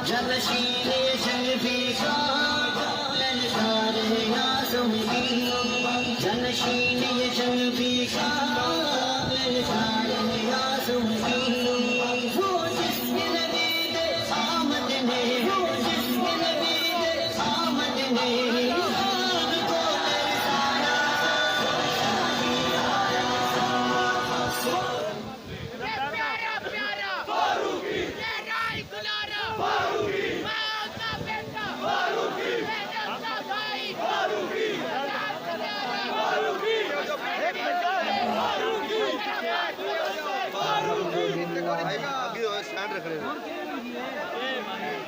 جنشین شنفیشا للکار یاسم کی جنشین شنفیشا للکار یاسم کی وہ جس کے نبی دے آمد نے وہ جس کے نبی دے آمد نے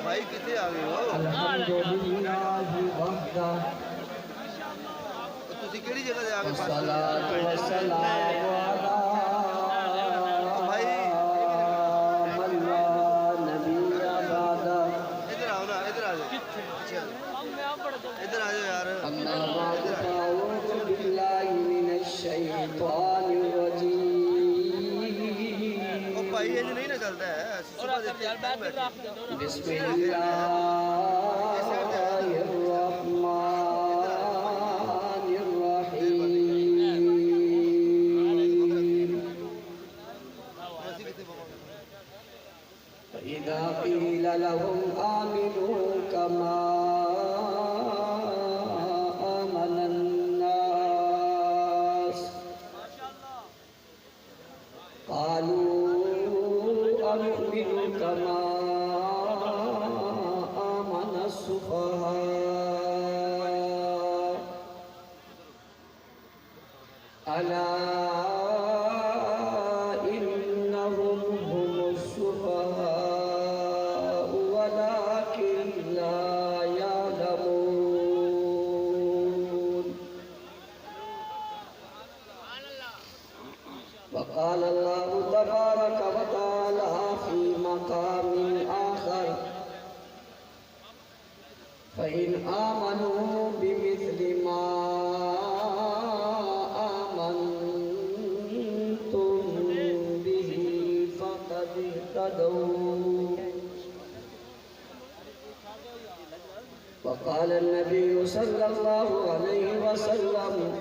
بھائی کتنے آگئے ہو تسی کیڑی جگہ دے آگے بھائی ادھر آؤ نا ادھر آ جاؤ ادھر آ جاؤ یار بھائی یہ نہیں نہ چلتا ہے بسم اللہ الرحمن الرحیم فإذا قيل لهم آمنوا كما آمن الناس قالوا أنؤمن كما آمن السفهاء ألا إنهم هم السفهاء ولكن لا يعلمون وقال الله تبارك وتعالى في مقام آخر فإن آمنوا بمثل ما آمنتم به فقد اهتدوا وقال النبي صلى الله عليه وسلم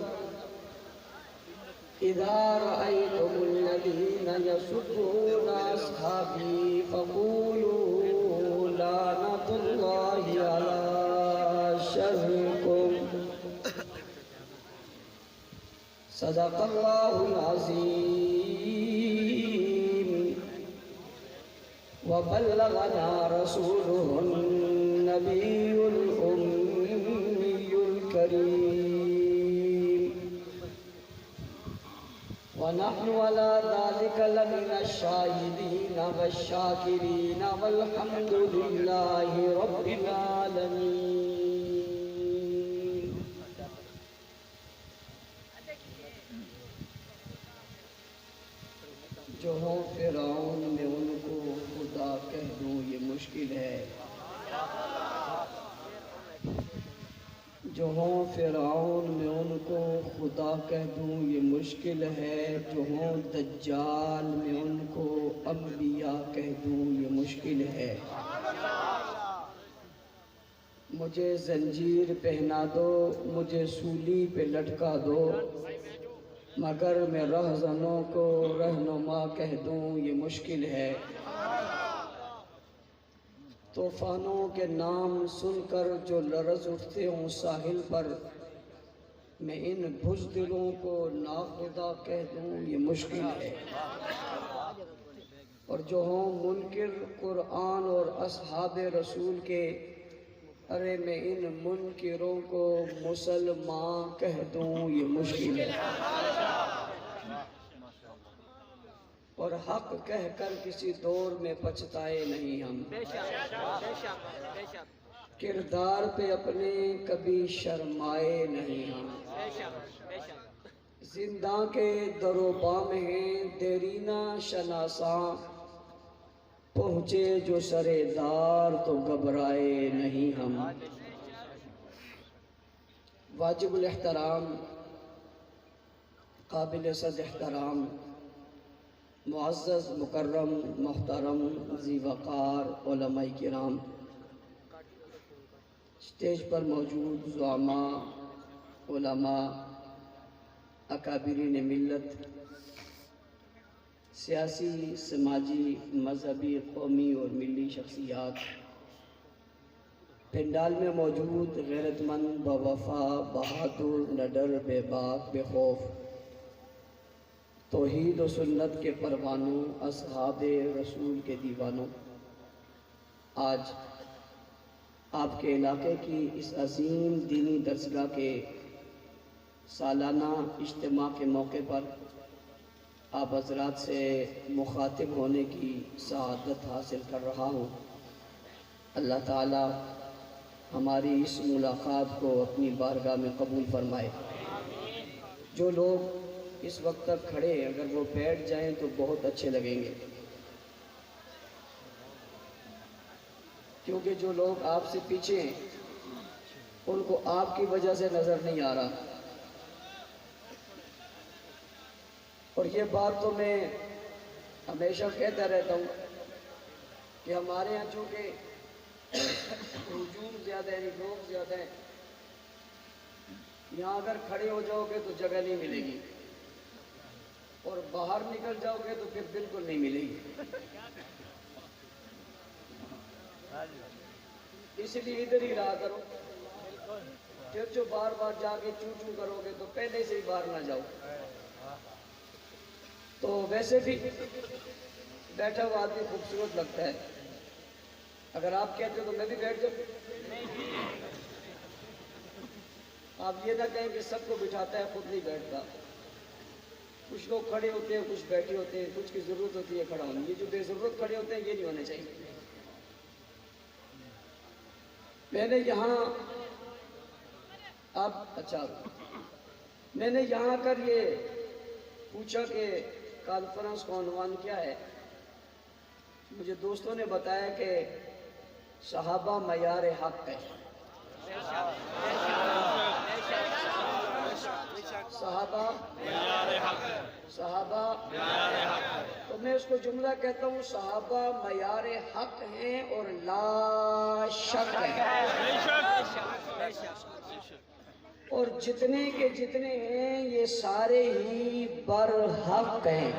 إذا رأيتم الذين يسبون أصحابي فقولوا لعنة الله على شركم صدق الله العظيم وبلغنا رسوله النبي الأمي الكريم ونحن على ذلك لمن الشاهدين والشاكرين والحمد لله رب العالمين جو ہوں فرعون میں ان کو خدا کہہ دوں یہ مشکل ہے جو ہوں فرعون میں ان کو خدا کہہ دوں یہ مشکل ہے جو ہوں دجال میں ان کو انبیاء کہہ دوں یہ مشکل ہے مجھے زنجیر پہنا دو مجھے سولی پہ لٹکا دو مگر میں رہزنوں کو رہنما کہہ دوں یہ مشکل ہے طوفانوں کے نام سن کر جو لرز اٹھتے ہوں ساحل پر میں ان بزدلوں کو ناخدا کہہ دوں یہ مشکل ہے اور جو ہوں منکر قرآن اور اصحاب رسول کے ارے میں ان منکروں کو مسلمان کہہ دوں یہ مشکل ہے اور حق کہہ کر کسی دور میں پچھتائے نہیں ہم کردار پہ اپنے کبھی شرمائے نہیں ہم زندہ کے در و بام ہیں دیرینہ شناساں پہنچے جو سرے دار تو گھبرائے نہیں ہم واجب الاحترام قابل صد احترام معزز مکرم محترم ذی وقار علماء کرام اسٹیج پر موجود زعما، علماء، اکابرین ملت، سیاسی، سماجی، مذہبی، قومی اور ملی شخصیات، پنڈال میں موجود غیرت مند، باوفا، بہادر، نڈر، بے باک، بے خوف، توحید و سنت کے پروانوں، اصحاب رسول کے دیوانوں، آج آپ کے علاقے کی اس عظیم دینی درسگاہ کے سالانہ اجتماع کے موقع پر آپ حضرات سے مخاطب ہونے کی سعادت حاصل کر رہا ہوں۔ اللہ تعالی ہماری اس ملاقات کو اپنی بارگاہ میں قبول فرمائے۔ جو لوگ اس وقت تک کھڑے ہیں اگر وہ بیٹھ جائیں تو بہت اچھے لگیں گے، کیونکہ جو لوگ آپ سے پیچھے ہیں ان کو آپ کی وجہ سے نظر نہیں آ رہا۔ اور یہ بات تو میں ہمیشہ کہتا رہتا ہوں کہ ہمارے یہاں چونکہ ہجوم زیادہ ہے، لوگ زیادہ ہیں، یہاں اگر کھڑے ہو جاؤ گے تو جگہ نہیں ملے گی، اور باہر نکل جاؤ گے تو پھر بالکل نہیں ملے گی۔ اس لیے ادھر ہی رہا کرو، پھر جو بار بار جا کے چوں چوں کرو گے تو پہلے سے ہی باہر نہ جاؤ۔ تو ویسے بھی بیٹھا ہوا آدمی خوبصورت لگتا ہے، اگر آپ کہتے ہو تو میں بھی بیٹھ جاؤں۔ آپ یہ نہ کہیں کہ سب کو بٹھاتا ہے خود نہیں بیٹھتا، کچھ لوگ کھڑے ہوتے ہیں، کچھ بیٹھے ہوتے ہیں، کچھ کی ضرورت ہوتی ہے کھڑا ہونے، یہ جو بے ضرورت کھڑے ہوتے ہیں یہ نہیں ہونے چاہیے۔ میں نے یہاں آ کر یہ پوچھا کہ کانفرنس کا عنوان کیا ہے، مجھے دوستوں نے بتایا کہ صحابہ معیار حق ہے۔ صحابہ تو میں اس کو جملہ کہتا ہوں، صحابہ معیار حق ہیں اور لا شک ہے، اور جتنے کے جتنے ہیں یہ سارے ہی برحق ہیں۔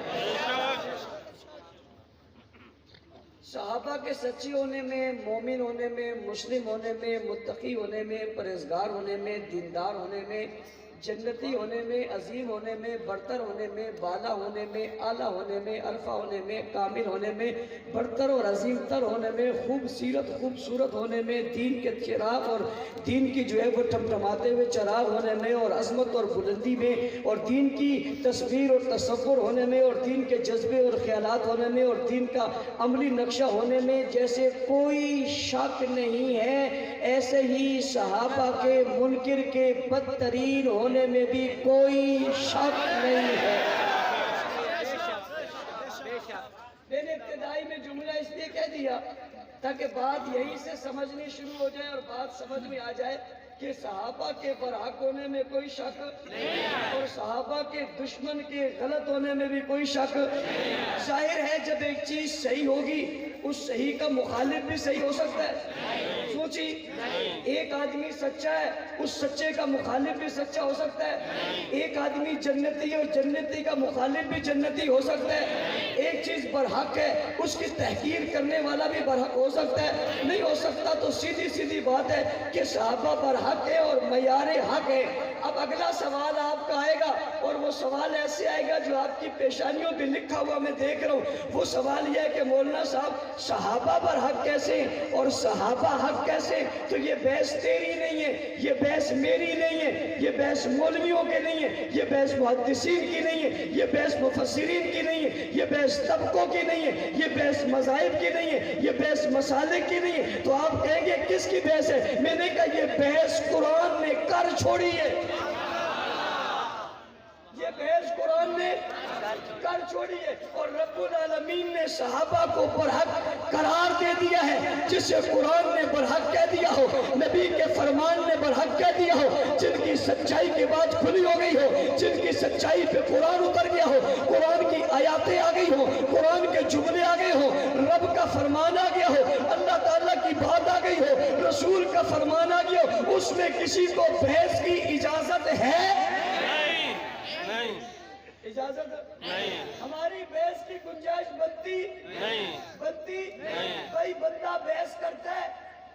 صحابہ کے سچی ہونے میں، مومن ہونے میں، مسلم ہونے میں، متقی ہونے میں، پرہیزگار ہونے میں، دیندار ہونے میں، جنتی ہونے میں، عظیم ہونے میں، برتر ہونے میں، بالا ہونے میں، اعلیٰ ہونے میں، الفا ہونے میں، کامل ہونے میں، برتر اور عظیم تر ہونے میں، خوبصورت ہونے میں، دین کے چراغ اور دین کی جو ہے وہ ٹمٹماتے ہوئے چراغ ہونے میں، اور عظمت اور بلندی میں، اور دین کی تصویر اور تصور ہونے میں، اور دین کے جذبے اور خیالات ہونے میں، اور دین کا عملی نقشہ ہونے میں جیسے کوئی شک نہیں ہے، ایسے ہی صحابہ کے منکر کے بدترین ہونے میں بھی کوئی شک نہیں ہے۔ میں نے ابتدائی میں جملہ اس لیے کہہ دیا تاکہ بات یہیں سے سمجھنی شروع ہو جائے اور بات سمجھ میں آ جائے کہ صحابہ کے برحق ہونے میں کوئی شک نہیں، اور صحابہ کے دشمن کے غلط ہونے میں بھی کوئی شک۔ ظاہر ہے جب ایک چیز صحیح ہوگی اس صحیح کا مخالف بھی صحیح ہو سکتا ہے۔ سوچی، ایک آدمی سچا ہے اس سچے کا مخالف بھی سچا ہو سکتا ہے، ایک آدمی جنتی ہے اور جنتی کا مخالف بھی جنتی ہو سکتا ہے، ایک چیز برحق ہے اس کی تحقیر کرنے والا بھی برحق ہو سکتا ہے، نہیں ہو سکتا۔ تو سیدھی بات ہے کہ صحابہ برحق ہے اور معیار حق ہے۔ اب اگلا سوال آپ کا آئے گا، اور وہ سوال ایسے آئے گا جو آپ کی پیشانیوں پہ لکھا ہوا میں دیکھ رہا ہوں۔ وہ سوال یہ ہے کہ مولانا صاحب صحابہ برحق کیسے اور صحابہ حق کیسے؟ تو یہ بحث تیری نہیں ہے، یہ بحث میری نہیں ہے، یہ بحث مولویوں کے نہیں ہے، یہ بحث محدثین کی نہیں ہے، یہ بحث مفسرین کی نہیں ہے، یہ بحث طبقوں کی نہیں ہے، یہ بحث مذاہب کی نہیں ہے، یہ بحث مسالک کی نہیں ہے۔ تو آپ کہیں گے کس کی بحث ہے؟ میں نے کہا یہ بحث قرآن نے کر چھوڑی ہے، یہ بحث قرآن نے کر چھوڑی ہے، اور رب العالمین نے صحابہ کو برحق قرار دے دیا ہے۔ جسے قرآن نے برحق کہہ دیا ہو، نبی کے فرمان نے برحق کہہ دیا ہو، جن کی سچائی کی بات کھلی ہو گئی ہو، جن کی سچائی پہ قرآن اتر گیا ہو، قرآن کی آیاتیں آ گئی ہو، قرآن کے جملے آ گئے ہو، رب کا فرمان آ گیا ہو، اللہ تعالیٰ کی بات آ گئی ہو، رسول کا فرمان آ گیا ہو، اس میں کسی کو بحث کی اجازت ہے؟ نہیں اجازت نہیں ہماری بحث کی گنجائش بنتی بنتی بھائی بندہ بحث کرتا ہے،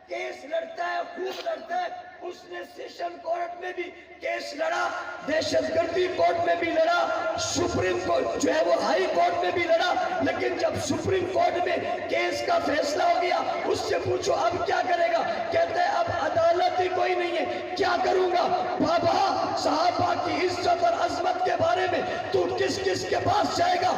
کیس لڑتا ہے، خوب لڑتا ہے. اس نے سیشن کورٹ میں بھی کیس لڑا، دہشت گردی کورٹ میں بھی لڑا، سپریم کورٹ جو ہے وہ ہائی کورٹ میں بھی لڑا. لیکن جب سپریم کورٹ میں کیس کا فیصلہ ہو گیا، اس سے پوچھو اب کیا کرے گا؟ کہتا ہے اب عدالت ہی کوئی نہیں ہے، کیا کروں گا؟ بابا صحابہ کی عزت اور عظمت کے بارے میں تو کس کس کے پاس جائے گا؟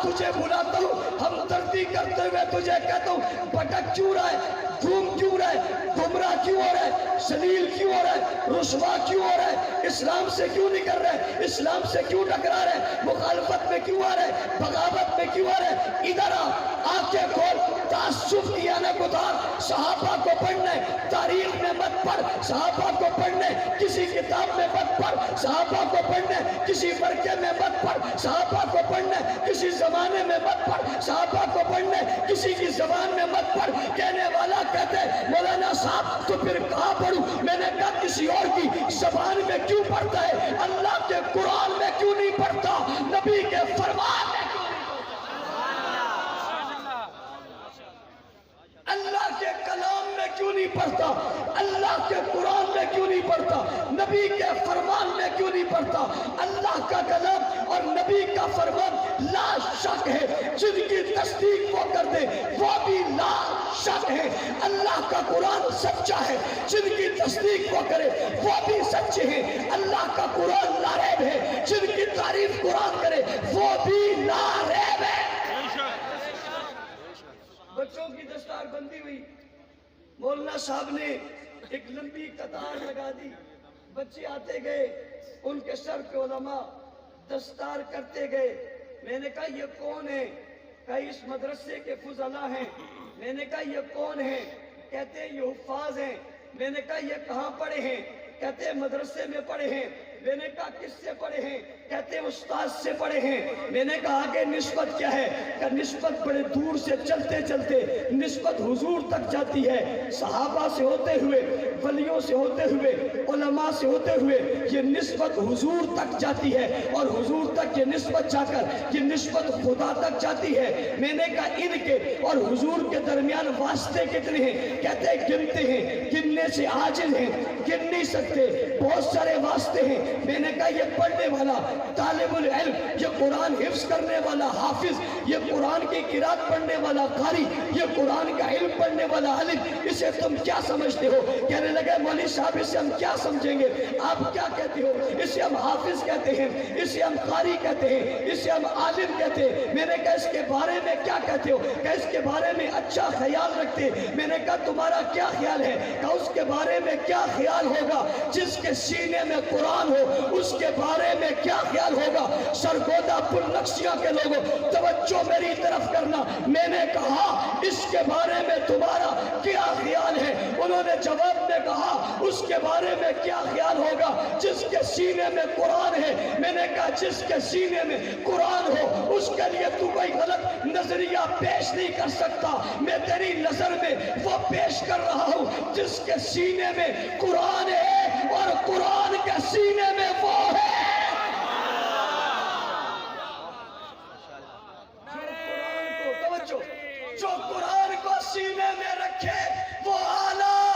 تجھے بلاتا ہوں، ہم دردی کرتے ہوئے تجھے کہتا ہوں بھٹک کیوں رہا ہے، گھوم کیوں رہا ہے، گمراہ کیوں ہو رہا ہے، ذلیل کیوں ہو رہا ہے، رسوا کیوں ہو رہا ہے، اسلام سے کیوں نہیں کر رہا ہے، اسلام سے کیوں ٹکرا رہا ہے، مخالفت میں کیوں آ رہا ہے، بغاوت میں کیوں آ رہا ہے؟ ادھر آنکھیں کھول، تعصب کی آنکھ اتار، صحابہ کو پڑھنا ہے، تاریخ میں مت پڑھ، صحابہ کو پڑھنا ہے، کسی کتاب میں مت پڑھ، صحابہ کو پڑھنا ہے، کسی فرقے میں مت پڑھ، صحابہ کو پڑھنا ہے، کسی زمانے میں مت پڑھ، صحابہ کو پڑھنا ہے، کسی کی زبان میں مت پڑھ. کہنے والا کہتے ہیں مولانا صاحب تو پھر کہاں پڑھوں؟ میں نے کہا کسی اور کی زبان میں کیوں پڑھتا ہے؟ اللہ کے قرآن میں کیوں نہیں پڑھتا؟ نبی کے فرمان میں کیوں نہیں پڑھتا؟ اللہ کے کلام میں کیوں نہیں پڑھتا؟ اللہ کے قرآن میں کیوں نہیں پڑھتا؟ نبی کے فرمان میں کیوں نہیں پڑھتا؟ اللہ کا کلام اور نبی کا فرمان لا شک ہے، جن کی تصدیق وہ کر دے وہ بھی لا شک ہے. اللہ کا قرآن سچا ہے، جن کی تصدیق وہ کرے وہ بھی سچے ہیں. اللہ کا قرآن لا ریب ہے، جن کی تعریف قرآن کرے وہ بھی لا ریب ہے. بچوں کی دستار بندی ہوئی، مولانا صاحب نے ایک لمبی قطار لگا دی، بچے آتے گئے، ان کے سر پہ علماء دستار کرتے گئے. میں نے کہا یہ کون ہے؟ کہا اس مدرسے کے فضلاء ہیں. میں نے کہا یہ کون ہیں؟ کہتے ہیں یہ حفاظ ہیں. میں نے کہا یہ کہاں پڑھے ہیں؟ کہتے ہیں مدرسے میں پڑھے ہیں. میں نے کہا کس سے پڑھے ہیں؟ کہتے ہیں استاد سے پڑھے ہیں. میں نے کہا آگے نسبت کیا ہے؟ کہ نسبت بڑے دور سے چلتے چلتے نسبت حضور تک جاتی ہے. صحابہ سے ہوتے ہوئے، ولیوں سے ہوتے ہوئے، علماء سے ہوتے ہوئے یہ نسبت حضور تک جاتی ہے، اور حضور تک یہ نسبت جا کر یہ نسبت خدا تک جاتی ہے. میں نے کہا ان کے اور حضور کے درمیان واسطے کتنے ہیں؟ کہتے ہیں گنتے ہیں، گننے سے عاجز ہیں، گن نہیں سکتے، بہت سارے واسطے ہیں. میں نے کہا یہ پڑھنے والا طالب العلم، یہ قرآن حفظ کرنے والا حافظ، یہ قرآن کی قرات پڑھنے والا قاری، یہ قرآن کا علم پڑھنے والا عالم، اسے تم کیا سمجھتے ہو؟ کہنے لگے مولوی صاحب اسے ہم کیا سمجھیں گے؟ آپ کیا کہتے ہو؟ اسے ہم حافظ کہتے ہیں، اسے ہم قاری کہتے ہیں، اسے ہم عالم کہتے ہیں. میں نے کہا اس کے بارے میں کیا کہتے ہو؟ کہ اس کے بارے میں اچھا خیال رکھتے. میں نے کہا تمہارا کیا خیال ہے؟ کہ اس کے بارے میں کیا خیال ہوگا جس کے سینے میں قرآن ہو؟ اس کے بارے میں کیا خیال ہوگا؟ سرگودا پل نقشیہ کے لوگوں توجہ میری طرف کرنا. میں نے کہا اس کے بارے میں تمہارا کیا خیال ہے؟ انہوں نے جواب میں کہا اس کے بارے میں کیا خیال ہوگا جس کے سینے میں قرآن ہے. میں نے کہا جس کے سینے میں قرآن ہو اس کے لیے تو کوئی غلط نظریہ پیش نہیں کر سکتا. میں تیری نظر میں وہ پیش کر رہا ہوں جس کے سینے میں قرآن ہے اور قرآن کے سینے میں وہ ہے جو قرآن کو سینے میں رکھے وہ اعلیٰ،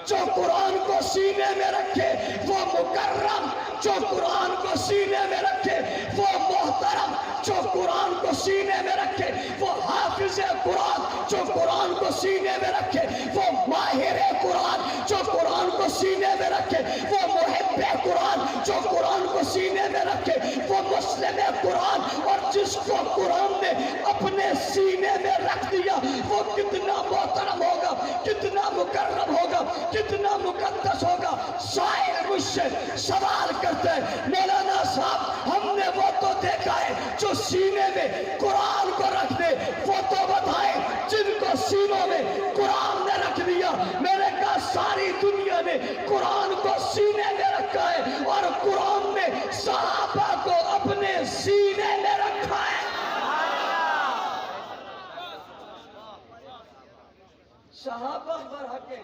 جو قرآن کو سینے میں رکھے وہ مکرم، جو قرآن کو سینے میں رکھے وہ محترم، جو قرآن کو سینے میں رکھے وہ حافظ قرآن، جو قرآن کو سینے میں رکھے وہ ماہر قرآن، جو قرآن کو سینے میں رکھے وہ محب قرآن، جو قرآن کو سینے میں رکھے وہ مسلم قرآن. اور جس کو قرآن نے اپنے سینے میں رکھ دیا وہ کتنا محترم ہوگا، کتنا مکرم ہوگا، کتنا مقدس ہوگا. سائل مجھ سے سوال کرتے ہیں مولانا صاحب ہم نے وہ تو دیکھا ہے جو سینے میں قرآن کو رکھ دے، وہ تو بتائے جن کو سینوں میں قرآن نے رکھ دیا. میں نے کہا ساری دنیا نے قرآن کو سینے میں رکھا ہے اور قرآن نے صحابہ کو اپنے سینے میں رکھا ہے. صحابہ برحق ہیں،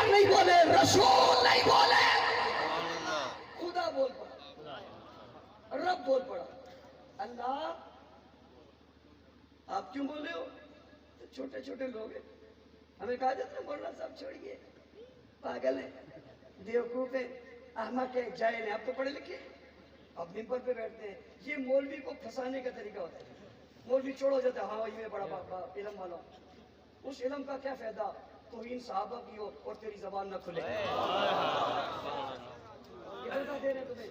ٹیچر نہیں بولے، رسول نہیں بولے، خدا بول پڑا، رب بول پڑا۔ اللہ آپ کیوں بول رہے ہو؟ چھوٹے چھوٹے لوگ ہیں، ہمیں کہا جاتا ہے مولانا صاحب چھوڑیے، پاگل ہیں، بیوقوف ہیں، احمق ہیں، جاہل ہیں۔ آپ تو پڑھے لکھے، آپ ممبر پہ بیٹھتے ہیں۔ یہ مولوی کو پھنسانے کا طریقہ ہوتا ہے۔ مولوی چھوڑ جاتا ہے، ہاں یہ بڑا علم والا، اس علم کا کیا فائدہ توہین صحابہ کی ہو اور تیری زبان نہ کھلے۔ یہ دھوکہ دے رہے تمہیں،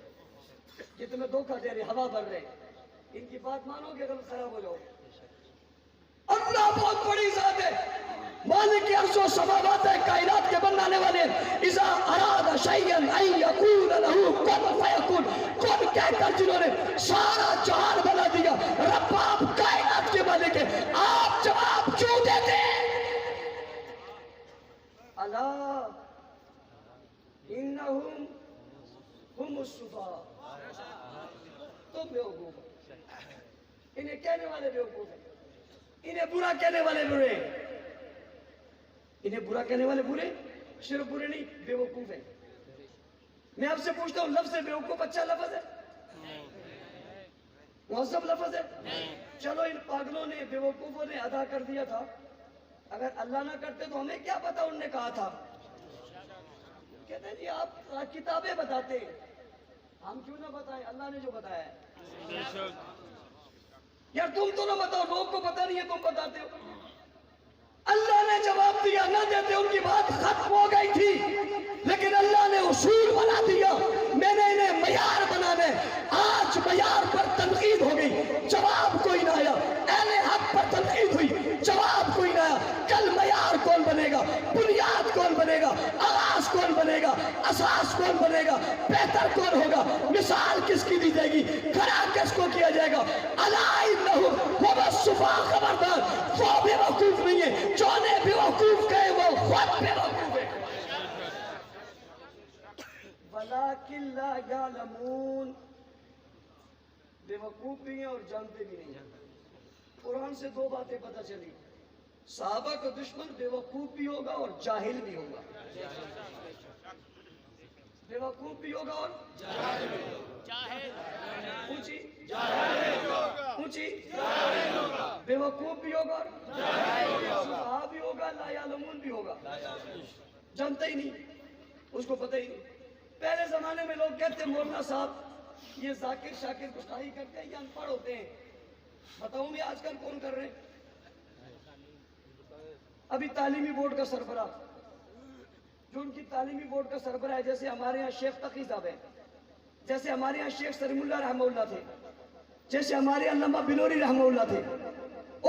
یہ تمہیں دھوکہ دے رہے، ہوا بھر رہے، ان کی بات مانو گے غلط خراب ہو جاؤ۔ اللہ بہت بڑی ذات ہے، مالک عرش و سماوات ہے، کائنات کے بنانے والے۔ اذا اراد شیئا ان یقول له کن فیکون، کن کہہ کر جنہوں نے سارا جہان بنا دیا۔ رب آپ کائنات کے مالک ہیں، آپ جواب کیوں دیتے ہیں؟ الا انہم ہم السفہاء، تم بیوقوف ہو۔ انہیں کہنے والے بیوقوف ہیں، انہیں برا کہنے والے برے، انہیں برا کہنے والے برے، صرف برے نہیں بیوقوف ہیں۔ میں آپ سے پوچھتا ہوں، لفظ بیوقوف اچھا لفظ ہے؟ مہذب لفظ ہے؟ چلو ان پاگلوں نے، بیوقوفوں نے ادا کر دیا تھا، اگر اللہ نہ کرتے تو ہمیں کیا پتا انہوں نے کہا تھا۔ کہتے ہیں جی آپ کتابیں بتاتے ہیں، ہم کیوں نہ بتائیں، اللہ نے جو بتایا ہے۔ یار تم تو نہ بتاؤ، لوگ کو پتہ نہیں ہے، تم بتاتے ہو۔ اللہ نے جواب دیا، نہ دیتے ان کی بات ختم ہو گئی تھی، لیکن اللہ نے اصول بنا دیا، میں نے انہیں معیار بنانے۔ آج معیار پر تنقید ہو گئی، جواب کوئی نہ آیا۔ اہل حق پر تنقید ہوئی، جواب کوئی نہ آیا۔ کل معیار کون بنے گا؟ بنیاد کون بنے گا؟ آغاز کون بنے گا؟ اساس کون بنے گا؟ بہتر کون ہوگا؟ مثال کس کی دی جائے گی؟ کھڑا کس کو کیا جائے گا؟ الا انہم ہم السفہاء، خبردار وہ بے وقوف نہیں ہے، جو نے بے وقوف کہے وہ خود بے وقوف ہے۔ ولیکن لا یعلمون، بے وقوف بھی ہیں اور جانتے بھی نہیں ہیں۔ قرآن سے دو باتیں پتہ چلی، صحابہ کا دشمن بے وقوف بھی ہوگا اور جاہل بھی ہوگا۔ بے وقوف بھی ہوگا اور اونچی اونچی، بے وقوف بھی ہوگا اور صحابہ بھی ہوگا، لا یعلمون بھی ہوگا، جانتا ہی نہیں، اس کو پتہ ہی نہیں۔ پہلے زمانے میں لوگ کہتے ہیں مولانا صاحب یہ ذاکر شاکر گستاخی کرتے ہیں، یہ ان پڑھ ہوتے ہیں۔ بتاؤں میں آج کل کون کر رہے ہیں؟ ابھی تعلیمی بورڈ کا سربراہ، جو ان کی تعلیمی بورڈ کا سربراہ ہے، جیسے ہمارے ہاں شیخ تقی صاحب ہے، جیسے ہمارے ہاں شیخ سلیم اللہ رحمہ اللہ تھے، جیسے ہمارے علامہ بلوری رحمہ اللہ تھے،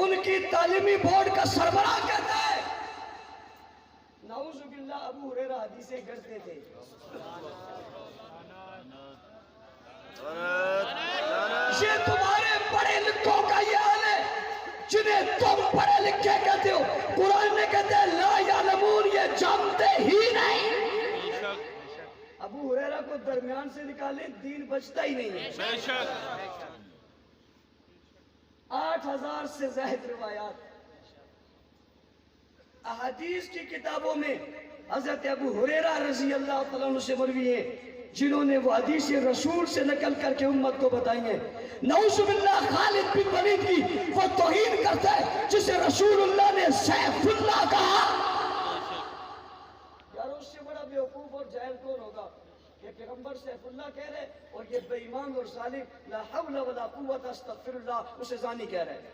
ان کی تعلیمی بورڈ کا سربراہ کہتا ہے نعوذ باللہ ابو ہریرہ حدیثیں گھڑتے تھے۔ یہ تمہارے پڑھے لکھوں کا یہ حال ہے جنہیں تم پڑھے لکھے کہتے ہو۔ قرآن نے کہتے ہیں لا یعلمون، یہ جانتے ہی نہیں۔ ابو ہریرہ کو درمیان سے نکالیں، دین بچتا ہی نہیں ہے۔ 8000 سے زائد روایات احادیث کی کتابوں میں حضرت ابو ہریرہ رضی اللہ تعالیٰ عنہ سے مروی ہیں، جنہوں نے وہ حدیث رسول سے نقل کر کے امت کو بتائی ہیں۔ نعوذ باللہ خالد بن ولید کی وہ توہین کرتا ہے جسے رسول اللہ نے سیف اللہ کہا۔ یار اس سے بڑا بیوقوف اور جاہل کون ہوگا؟ یہ پیغمبر سیف اللہ کہہ رہے اور یہ بے ایمان اور ظالم لا حول ولا قوت استغفر اللہ اسے زانی کہہ رہے ہیں۔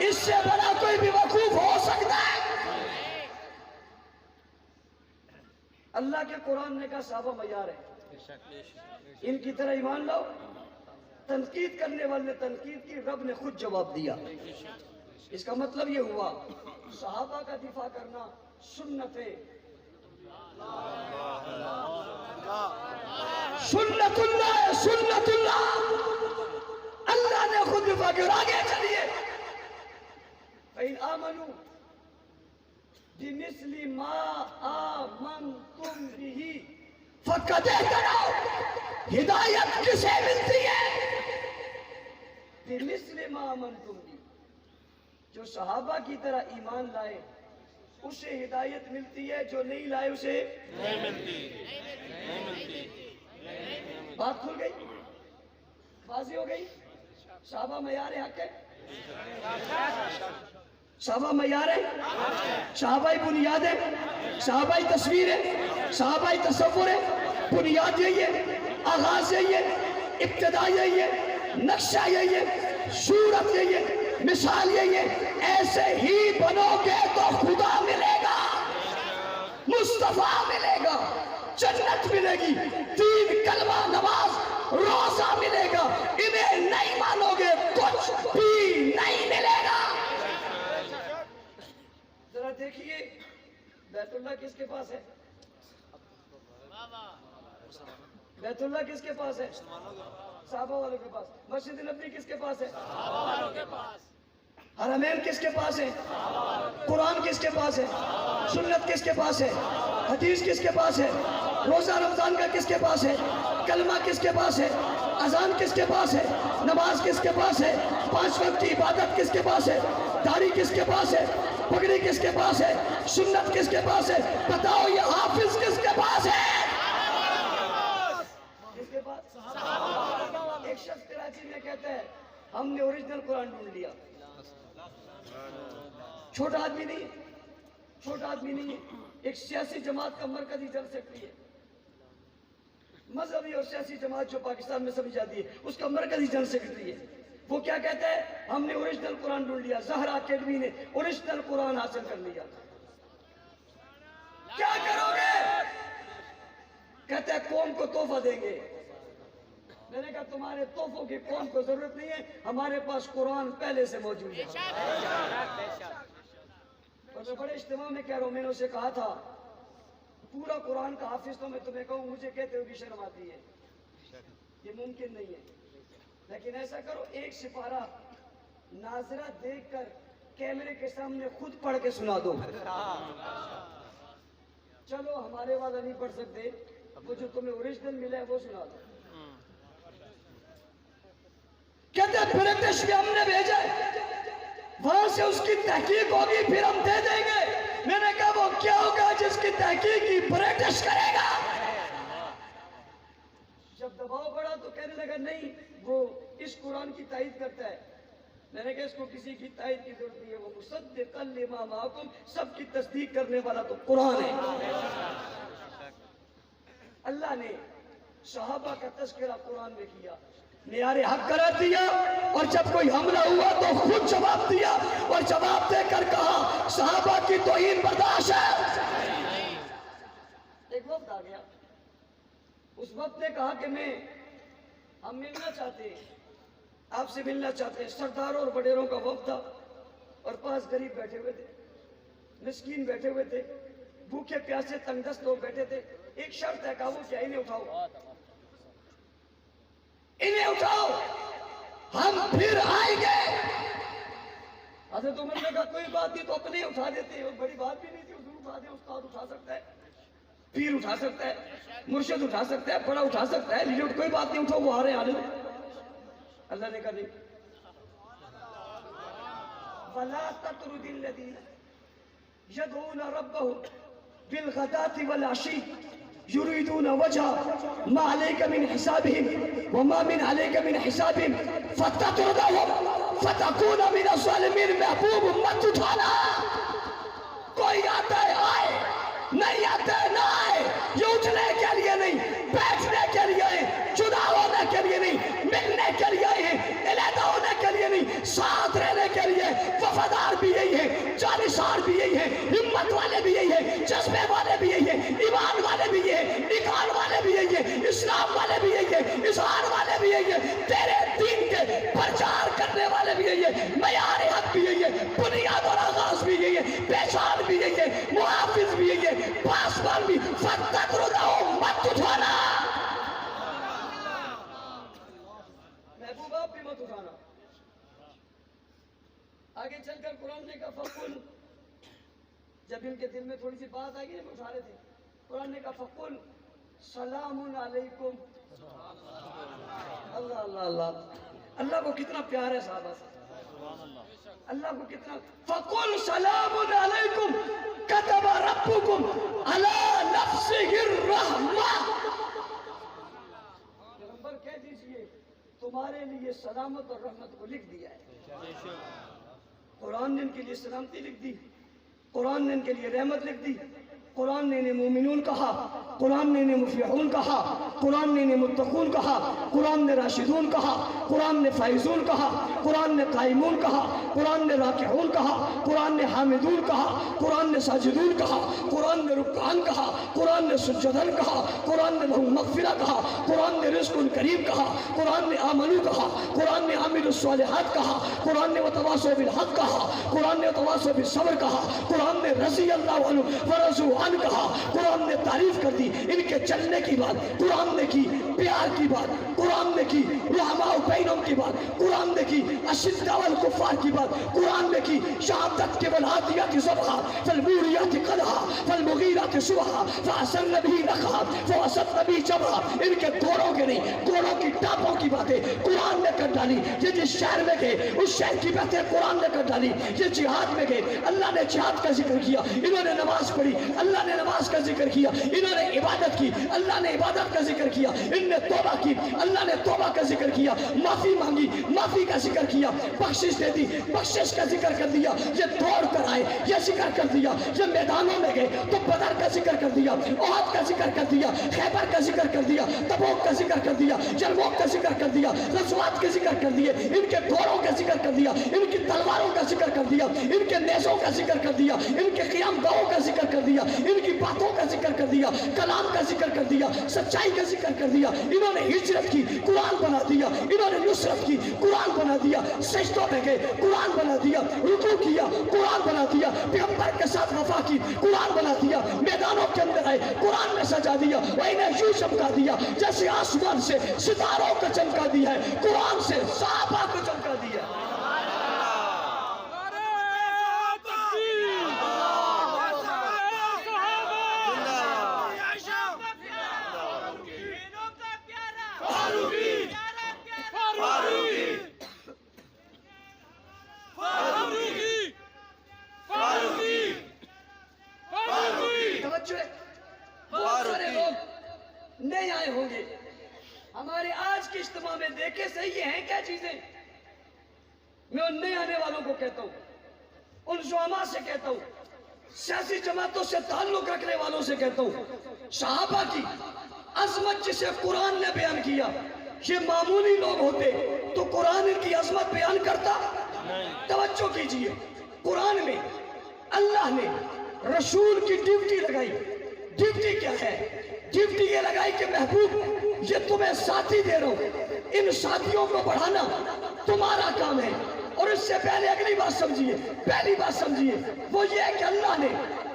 اس سے بڑا کوئی بیوقوف ہو سکتا ہے؟ اللہ کے قرآن نے کہا صحابہ معیار ہے، ان کی طرح ایمان لاؤ۔ تنقید کرنے والے نے تنقید کی، رب نے خود جواب دیا۔ اس کا مطلب یہ ہوا صحابہ کا دفاع کرنا سنت ہے، سنت اللہ ہے، سنت اللہ، اللہ نے خود دفاع کیا۔ اور آگے چلیے فَإِنْ آمَنُوا بِمِثْلِ مَا آمَنْتُمْ بِهِ فَقَدْ اهْتَدَوْا، ہدایت کسے ملتی ہے؟ بِمِثْلِ مَا آمَنْتُمْ بِهِ، جو صحابہ کی طرح ایمان لائے اسے ہدایت ملتی ہے، جو نہیں لائے اسے نہیں ملتی، نہیں ملتی۔ بات کھل گئی، واضح ہو گئی۔ صحابہ معیار حق ہے، صحابہ معیار ہے، صحابہ بنیاد ہے، صحابہ تصویر ہے، صحابہ تصور ہے۔ بنیاد یہی ہے، آغاز یہی ہے، ابتدا یہی ہے، نقشہ یہی ہے، صورت یہی ہے، مثال یہی ہے۔ ایسے ہی بنو گے تو خدا ملے گا، مصطفیٰ ملے گا، جنت ملے گی، دین، کلمہ، نماز، روزہ ملے گا۔ انہیں نہیں مانو گے کچھ بھی نہیں ملے گا۔ ذرا دیکھیے بیت اللہ کس کے پاس ہے؟ بیت اللہ کس کے پاس ہے؟ صحابہ والوں کے پاس۔ مسجد نبوی کس کے پاس ہے؟ صحابہ والوں کے پاس۔ حرمین کس کے پاس ہے؟ قرآن کس کے پاس ہے؟ سنت کس کے پاس ہے؟ حدیث کس کے پاس ہے؟ روزہ رمضان کا کس کے پاس ہے؟ کلمہ کس کے پاس ہے؟ اذان کس کے پاس ہے؟ نماز کس کے پاس ہے؟ 5 وقت کی عبادت کس کے پاس ہے؟ داڑھی کس کے پاس ہے؟ پگڑی کس کے پاس ہے؟ سنت کس کے پاس ہے؟ بتاؤ یہ حافظ کس کے پاس ہے؟ کس کے پاس؟ ایک شخص کراچی میں کہتا ہے ہم نے اوریجنل قرآن ڈھونڈ لیا۔ چھوٹا آدمی نہیں، چھوٹا آدمی نہیں ہے، ایک سیاسی جماعت کا مرکزی چل سکتی ہے، مذہبی اور سیاسی جماعت جو پاکستان میں سمجھ جاتی ہے اس کا مرکزی جن سیکرٹری ہے۔ وہ کیا کہتا ہے؟ ہم نے اوریجنل قرآن ڈھونڈ لیا، زہرا اکیڈمی نے اوریجنل قرآن حاصل کر لیا۔ کیا کرو گے؟ کہتا ہے قوم کو تحفہ دیں گے۔ میں نے کہا تمہارے تحفوں کی قوم کو ضرورت نہیں ہے، ہمارے پاس قرآن پہلے سے موجود ہے۔ اور میں بڑے اجتماع میں کہہ رہا ہوں، میں نے اسے کہا تھا پورا قرآن کا حافظ تو میں تمہیں کہوں مجھے کہتے ہوگی شرم آتی ہے، یہ ممکن نہیں ہے، لیکن ایسا کرو ایک سپارہ ناظرہ دیکھ کر کیمرے کے سامنے خود پڑھ کے سنا دو۔ چلو ہمارے والا نہیں پڑھ سکتے، وہ جو تمہیں اوریجنل ملا ہے وہ سنا دو۔ کہتے ہیں برٹش میں ہم نے بھیجا ہے، وہاں سے اس کی تحقیق ہوگی پھر ہم دے دیں گے۔ میں نے کہا وہ کیا ہوگا جس کی تحقیق کی برٹش کرے گا؟ جب دباؤ پڑا تو کہنے لگا نہیں وہ اس قرآن کی تائید کرتا ہے۔ میں نے کہا اس کو کسی کی تائید کی ضرورت نہیں ہے، وہ مصدقا لما معکم، سب کی تصدیق کرنے والا تو قرآن ہے۔ اللہ نے صحابہ کا تذکرہ قرآن میں کیا، معیار حق قرار دیا، اور جب کوئی حملہ ہوا تو خود جواب دیا، اور جواب دے کر کہا صحابہ کی توہین برداشت ہے۔ ایک وقت آ گیا، اس وقت نے کہا کہ ہم ملنا چاہتے ہیں، آپ سے ملنا چاہتے ہیں۔ سرداروں اور وڈیروں کا وفد تھا، اور پاس غریب بیٹھے ہوئے تھے، مسکین بیٹھے ہوئے تھے، بھوکے پیاسے تنگ دست لوگ بیٹھے تھے۔ ایک شرط ہے، کہا وہ کیا؟ انہیں اٹھاؤ، انہیں اٹھاؤ، ہم پھر آئیں گے۔ حضرت عمر نے کہا کوئی بات نہیں، تو اپنے اٹھا دیتے ہیں، بڑی بات بھی نہیں تھی، حضور اٹھا دیں، استاد اٹھا سکتا ہے، پیر اٹھا سکتا ہے، مرشد اٹھا سکتا ہے، بڑا اٹھا سکتا ہے، لیڈر کوئی بات نہیں، اٹھو، وہ آ رہے ہیں، آنے دو۔ اللہ نے کہا نہیں، وَلَا تَطْرُدِ الَّذِينَ يَدْعُونَ رَبَّهُمْ بِالْغَدَاةِ وَالْعَشِيِّ يريدون وجهه ما عليك من حسابهم وما من عليك من حسابهم فتطردهم فتكون من الظالمين۔ محبوب مت اٹھانا، کوئی آتا ہے آئے، نہیں آتا ہے نہ آئے، یہ اٹھنے کے لیے نہیں، بیٹھنے کے لیے ہے، جدا ہونے کے لیے نہیں، ملنے کے لیے ہے، علیحدہ ہونے کے لیے نہیں، ساتھ رہنے کے لیے۔ وفادار بھی یہی ہے، جانشار بھی یہی ہے، ہمت والے بھی یہی ہے، جذبے والے بھی یہی ہے، ایمان والے بھی یہی ہے، اقرار والے بھی یہی ہے، اسلام والے بھی یہی ہے، اظہار والے بھی یہی ہے، تیرے دین کے پرچار کرنے والے بھی یہی ہے، معیار حق بھی یہی ہے، بنیاد اور آغاز بھی یہی ہے، پہچان بھی یہی ہے، محافظ بھی یہی ہے، پاسبان بھی۔ فتطردہم، مت اٹھانا، محبوب آپ بھی مت اٹھانا۔ آگے چل کر قرآن نے کہا فقل، جب ان کے دل میں تھوڑی سی بات آئی وہ اٹھا رہے تھے، قرآن نے کہا فقل سلام علیکم۔ اللہ اللہ اللہ، اللہ کو کتنا پیار ہے صحابہ سے، اللہ کو کتنا۔ فقل سلام علیکم، ربکم علی نفسہ الرحمہ، پیغمبر کہہ دیجئے تمہارے لیے سلامت اور رحمت کو لکھ دیا ہے۔ قرآن نے ان کے لیے سلامتی لکھ دی، قرآن نے ان کے لیے رحمت لکھ دی، قرآن نے انہیں مومنون کہا، قرآن نے انہیں مفلحون کہا، قرآن نے انہیں متقون کہا، قرآن نے راشدون کہا، قرآن نے فائزون کہا، قرآن نے قائمون کہا، قرآن نے راکعون کہا، قرآن نے حامدون کہا، قرآن نے ساجدون کہا، قرآن نے رکعان کہا، قرآن نے سجدن کہا، قرآن نے لہم مغفرہ کہا، قرآن نے رزق کریم کہا، قرآن نے آمنو کہا، قرآن نے عامل الصالحات کہا، قرآن نے وتواصوا بالحق کہا، قرآن نے وتواصوا بالصبر کہا، قرآن نے رضی اللہ عنہ ورضوا عنہ کہا، قرآن نے تعریف کر دی ان کے چلنے کی بات، قرآن نے کی پیار کی بات، قرآن نے کی رحماء بینہم کی بات، قرآن نے کی اشداء الکفار کی بات، قرآن نے کی شہادت کے والعادیات ضبحا فالموریات قدحا فالمغیرات صبحا فأثرن به نقعا فوسطن به جمعا، ان کے گھوڑوں کے نہیں گھوڑوں کی ٹاپوں کی باتیں قرآن نے کر ڈالی، یہ جس شہر میں گئے اس شہر کی باتیں قرآن نے کر ڈالی، یہ جہاد میں گئے اللہ نے جہاد کا ذکر کیا، انہوں نے نماز پڑھی اللہ نے نماز کا ذکر کیا، انہوں نے عبادت کی اللہ نے عبادت کا ذکر کیا، ان نے توبہ کی اللہ نے توبہ کا ذکر کیا، معافی مانگی معافی کا ذکر کیا، بخشش دے دی بخشش کا ذکر کر دیا، یہ دوڑ کر آئے یہ ذکر کر دیا، یہ میدانوں میں گئے تو بدر کا ذکر کر دیا، احد کا ذکر کر دیا، خیبر کا ذکر کر دیا، تبوک کا ذکر کر دیا، یرموک کا ذکر کر دیا، غزوات کے ذکر کر دیے، ان کے گھوڑوں کا ذکر کر دیا، ان کی تلواروں کا ذکر کر دیا، ان کے نیزوں کا ذکر کر دیا، ان کے قیام گاہوں کا ذکر کر دیا، ان کی باتوں کا ذکر کر دیا، کلام کا ذکر کر دیا، سچائی کا ذکر کر دیا، انہوں نے ہجرت کی قرآن بنا دیا، انہوں نے نصرت کی قرآن بنا دیا، سجدوں میں گئے قرآن بنا دیا، رکوع کیا قرآن بنا دیا، پیغمبر کے ساتھ وفا کی قرآن بنا دیا، میدانوں کے اندر آئے قرآن میں سجا دیا، انہیں یوں چمکا دیا جیسے آسمان سے ستاروں کو چمکا دیا ہے، قرآن سے صحابہ کو چمکا دیا۔ بہت سارے لوگ نئے آئے ہوں گے ہمارے آج کے اجتماع میں، دیکھے صحیح یہ ہیں کیا چیزیں؟ میں ان نئے آنے والوں کو کہتا ہوں، ان زعماء سے کہتا ہوں، سیاسی جماعتوں سے تعلق رکھنے والوں سے کہتا ہوں، صحابہ کی عظمت جسے قرآن نے بیان کیا، یہ معمولی لوگ ہوتے تو قرآن ان کی عظمت بیان کرتا؟ توجہ کیجئے، قرآن میں اللہ نے رسول کی ڈیوٹی لگائی، ڈیوٹی کیا ہے؟ ڈیوٹی یہ لگائی کہ محبوب یہ تمہیں ساتھی دے رہا ہوں، ان ساتھیوں کو بڑھانا تمہارا کام ہے۔ اور اس سے پہلے اگلی بات سمجھیے، پہلی بات سمجھیے، وہ یہ ہے کہ اللہ نے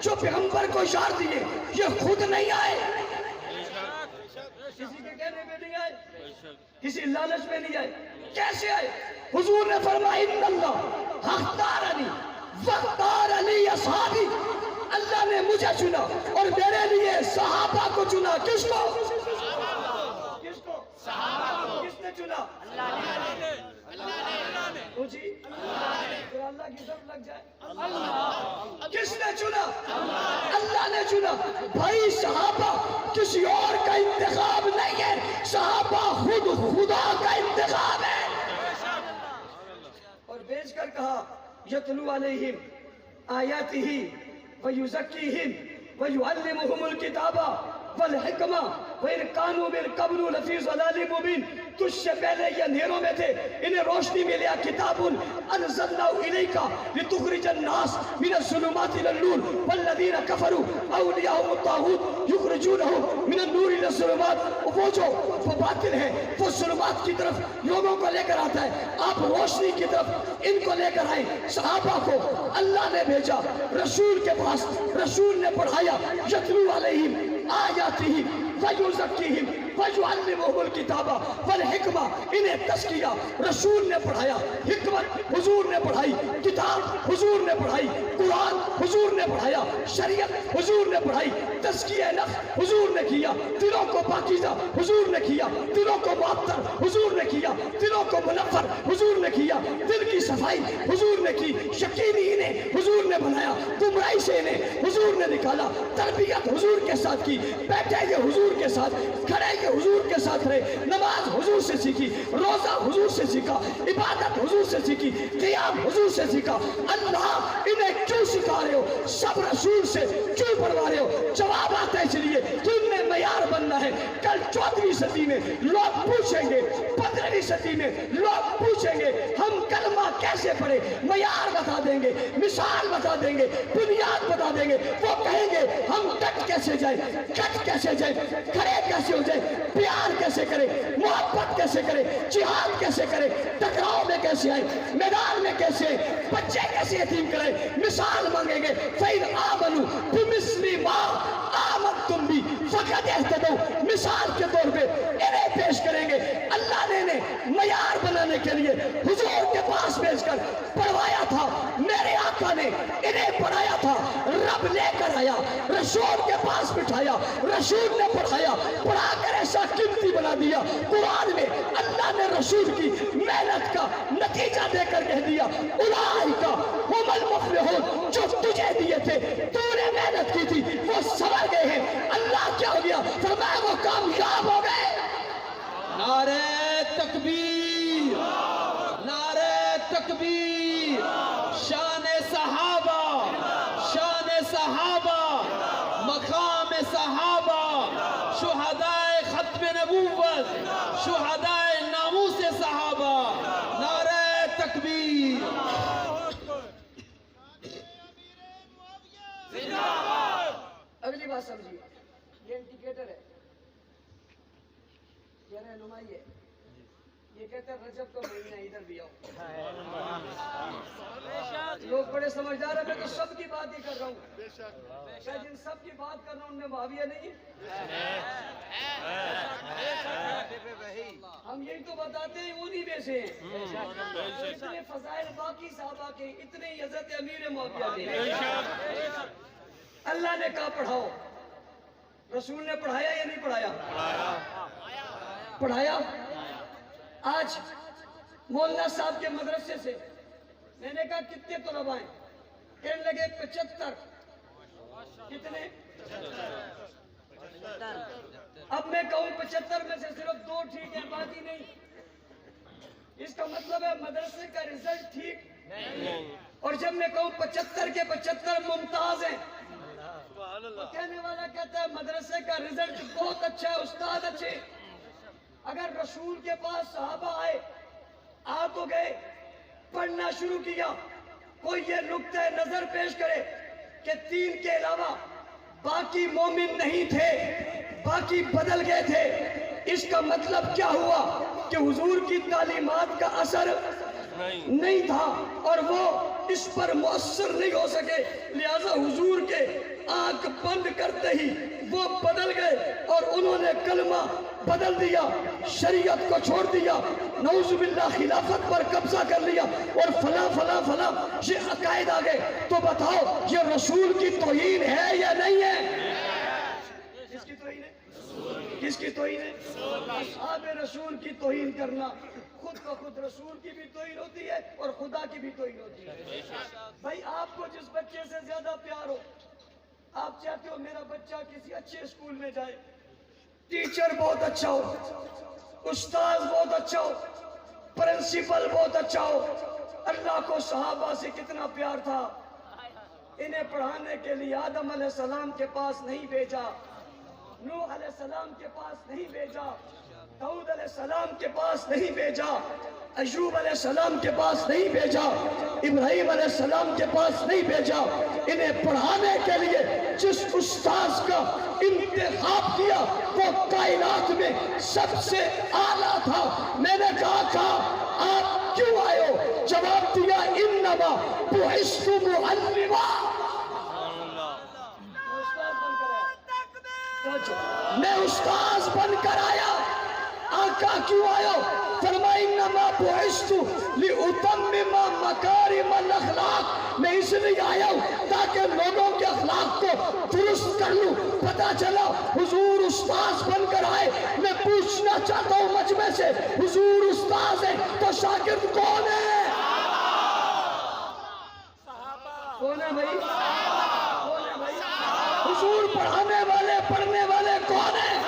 جو پیغمبر کو اشارہ دیے یہ خود نہیں آئے، کسی کے کہنے پہ نہیں آئے، کسی لالچ میں نہیں آئے، کیسے آئے؟ حضور نے فرمایا ان اللہ اختارنی واختار علی اصحابی، اللہ نے مجھے چنا اور میرے لیے صحابہ کو چنا۔ کس کو؟ کس کو؟ صحابہ کو۔ کس نے چنا؟ اللہ نے۔ جی اللہ کی طرف لگ جائے، اللہ۔ کس نے چنا؟ اللہ نے چنا۔ بھائی صحابہ کسی اور کا انتخاب نہیں ہے، صحابہ خود خدا کا انتخاب ہے۔ اور بیچ کر کہا یتلو علیہم آیاتہ ویزکیہم ویعلمہم الکتاب والحکمہ وَإِنْ كَانُوا مِنْ قَبْلُ لَفِي ضَلَالٍ مُبِينٍ، تجھ سے پہلے یہ اندھیروں میں تھے، انہیں روشنی ملیا، کتاب انزلناہ الیک لتخرج الناس من الظلمات الى النور والذین کفروا اولیاءهم الطاغوت یخرجونہم من النور الى الظلمات۔ وہ جو باطل ہے وہ ظلمات کی طرف لوگوں کو لے کر آتا ہے، آپ روشنی کی طرف ان کو لے کر آئے۔ صحابہ کو اللہ نے بھیجا رسول کے پاس، رسول نے پڑھایا، یتلو علیہم آیاتہ ویزکیہم وَيُعَلِّمُهُمُ الْكِتَابَ وَالْحِکْمَةَ، انہیں تزکیہ رسول نے پڑھایا، حکمت حضور نے پڑھائی، کتاب حضور نے پڑھائی، قرآن حضور نے پڑھایا، شریعت حضور نے پڑھائی، تزکیہ نفس حضور نے کیا، دلوں کو پاکیزہ حضور نے کیا، دلوں کو معطر حضور نے کیا، دلوں کو منور حضور نے کیا، دل کی صفائی حضور نے کی، یقینی انہیں حضور نے بنایا، گمراہی سے انہیں حضور نے نکالا، تربیت حضور کے ساتھ کی، بیٹھے یہ حضور کے ساتھ، کھڑے یہ حضور کے ساتھ رہے، نماز حضور سے سیکھی، روزہ حضور سے سیکھا، عبادت حضور سے سیکھی، قیام حضور سے سیکھا۔ اللہ انہیں کیوں سکھا رہے ہو؟ سب رسول سے کیوں پڑھوا رہے ہو؟ جواب آتا ہے اس لیے کہ ان میں معیار بننا ہے۔ کل 14ویں صدی میں لوگ پوچھیں گے، 15ویں صدی میں لوگ پوچھیں گے ہم کلمہ کیسے پڑھیں، معیار بتا دیں گے، مثال بتا دیں گے، بنیاد بتا دیں گے۔ وہ کہیں گے ہم ڈٹ کیسے جائیں، کٹ کیسے جائیں، کھڑے کیسے ہو جائیں، پیار کیسے کریں، محبت کیسے کریں، جہاد کیسے کریں، ٹکراؤ میں کیسے آئیں، میدان میں کیسے آئیں، بچے کیسے یتیم کریں، مثال مانگیں گے۔ فَإِنْ آمَنُوا بِمِثْلِ مَا آمَنْتُمْ بِهِ فَقَدِ اهْتَدَوْا، مثال کے طور پہ انہیں پیش کریں گے۔ اللہ نے انہیں معیار بنانے کے لیے حضور کے پاس بھیج کر پڑھوایا تھا، میرے آقا نے انہیں پڑھایا تھا، رب لے کر آیا، رسول کے پاس بٹھایا، رسول نے پڑھایا، پڑھا کر ایسا قیمتی بنا دیا۔ قرآن میں اللہ نے رسول کی محنت کا نتیجہ دے کر کہہ دیا اولئک ھم المفلحون، جو تجھے دیے تھے، تو نے محنت کی تھی، وہ سنور گئے ہیں۔ اللہ کیا ہو گیا؟ فرمایا وہ کامیاب ہو گئے۔ نعرہ تکبیر، نعرہ تکبیر، شان صحابہ، شان صحابہ، مقام صحابہ، شہدائے ختم نبوت، شہدائے ناموس صحابہ، نعرہ تکبیر۔ اگلی بات سمجھیے، یہ انڈیکیٹر ہے، یہ رہنمائی ہے، یہ کہتے ہیں رجب کا مہینہ ادھر بھی آؤ۔ لوگ بڑے سمجھدار ہیں، میں تو سب کی بات ہی کر رہا ہوں، شاید جن سب کی بات کر رہا ہوں ان میں معاویہ نہیں ہے، ہم یہی تو بتاتے ہیں انہی میں سے ہیں۔ اتنے فضائل باقی صحابہ کے، اتنے ہی حضرت امیر معاویہ کے۔ اللہ نے کہا پڑھاؤ، رسول نے پڑھایا یا نہیں پڑھایا؟ پڑھایا۔ آج مولانا صاحب کے مدرسے سے میں نے کہا کتنے طلباء ہیں؟ کہنے لگے 75۔ کتنے؟ اب میں کہوں 75 میں سے صرف 2 ٹھیک ہیں، باقی نہیں، اس کا مطلب ہے مدرسے کا رزلٹ ٹھیک نہیں۔ اور جب میں کہوں 75 کے 75 ممتاز ہیں، تو کہنے والا کہتا ہے مدرسے کا رزلٹ بہت اچھا ہے، استاد اچھے۔ اگر رسول کے پاس صحابہ آئے، آ تو گئے، پڑھنا شروع کیا، کوئی یہ نقطہ نظر پیش کرے کہ 3 کے علاوہ باقی مومن نہیں تھے، باقی بدل گئے تھے، اس کا مطلب کیا ہوا کہ حضور کی تعلیمات کا اثر نہیں تھا اور وہ اس پر مؤثر نہیں ہو سکے، لہذا حضور کے آنکھ بند کرتے ہی وہ بدل گئے اور انہوں نے کلمہ بدل دیا، شریعت کو چھوڑ دیا، نعوذ باللہ خلافت پر قبضہ کر لیا اور فلاں فلاں فلاں یہ عقائد آ گئے۔ تو بتاؤ یہ رسول کی توہین ہے یا نہیں ہے؟ کس کی توہین ہے؟ کس کی توہین ہے؟ اصحاب رسول کی توہین کرنا خود بخود رسول کی بھی توہین ہوتی ہے اور خدا کی بھی توہین ہوتی ہے۔ بھائی آپ کو جس بچے سے زیادہ پیار ہو، آپ چاہتے ہو میرا بچہ کسی اچھے اسکول میں جائے، ٹیچر بہت اچھا ہو، استاذ بہت اچھا ہو، پرنسپل بہت اچھا ہو۔ اللہ کو صحابہ سے کتنا پیار تھا، انہیں پڑھانے کے لیے آدم علیہ السلام کے پاس نہیں بھیجا، نوح علیہ السلام کے پاس نہیں بھیجا، داؤد علیہ السلام کے پاس نہیں بھیجا، ایوب علیہ السلام کے پاس نہیں بھیجا، ابراہیم علیہ السلام کے پاس نہیں بھیجا۔ انہیں پڑھانے کے لیے جس استاذ کا انتخاب کیا وہ کائنات میں سب سے اعلیٰ تھا۔ میں نے کہا آپ کیوں آئے ہو؟ جواب دیا انما بعثت معلما۔ تو میں استاذ بن کر آیا. آقا کیوں آیا؟ فرمائی انما بعثت لأتمم مکارم الاخلاق. میں اس لیے آیا ہوں تاکہ لوگوں کے اخلاق کو درست کر لوں. پتا چلا حضور استاذ بن کر آئے. میں پوچھنا چاہتا ہوں مجمع سے، حضور استاذ ہے تو شاگرد کون ہے؟ کون ہے بھائی؟ حضور پڑھانے والے پڑھنے والے کون ہیں؟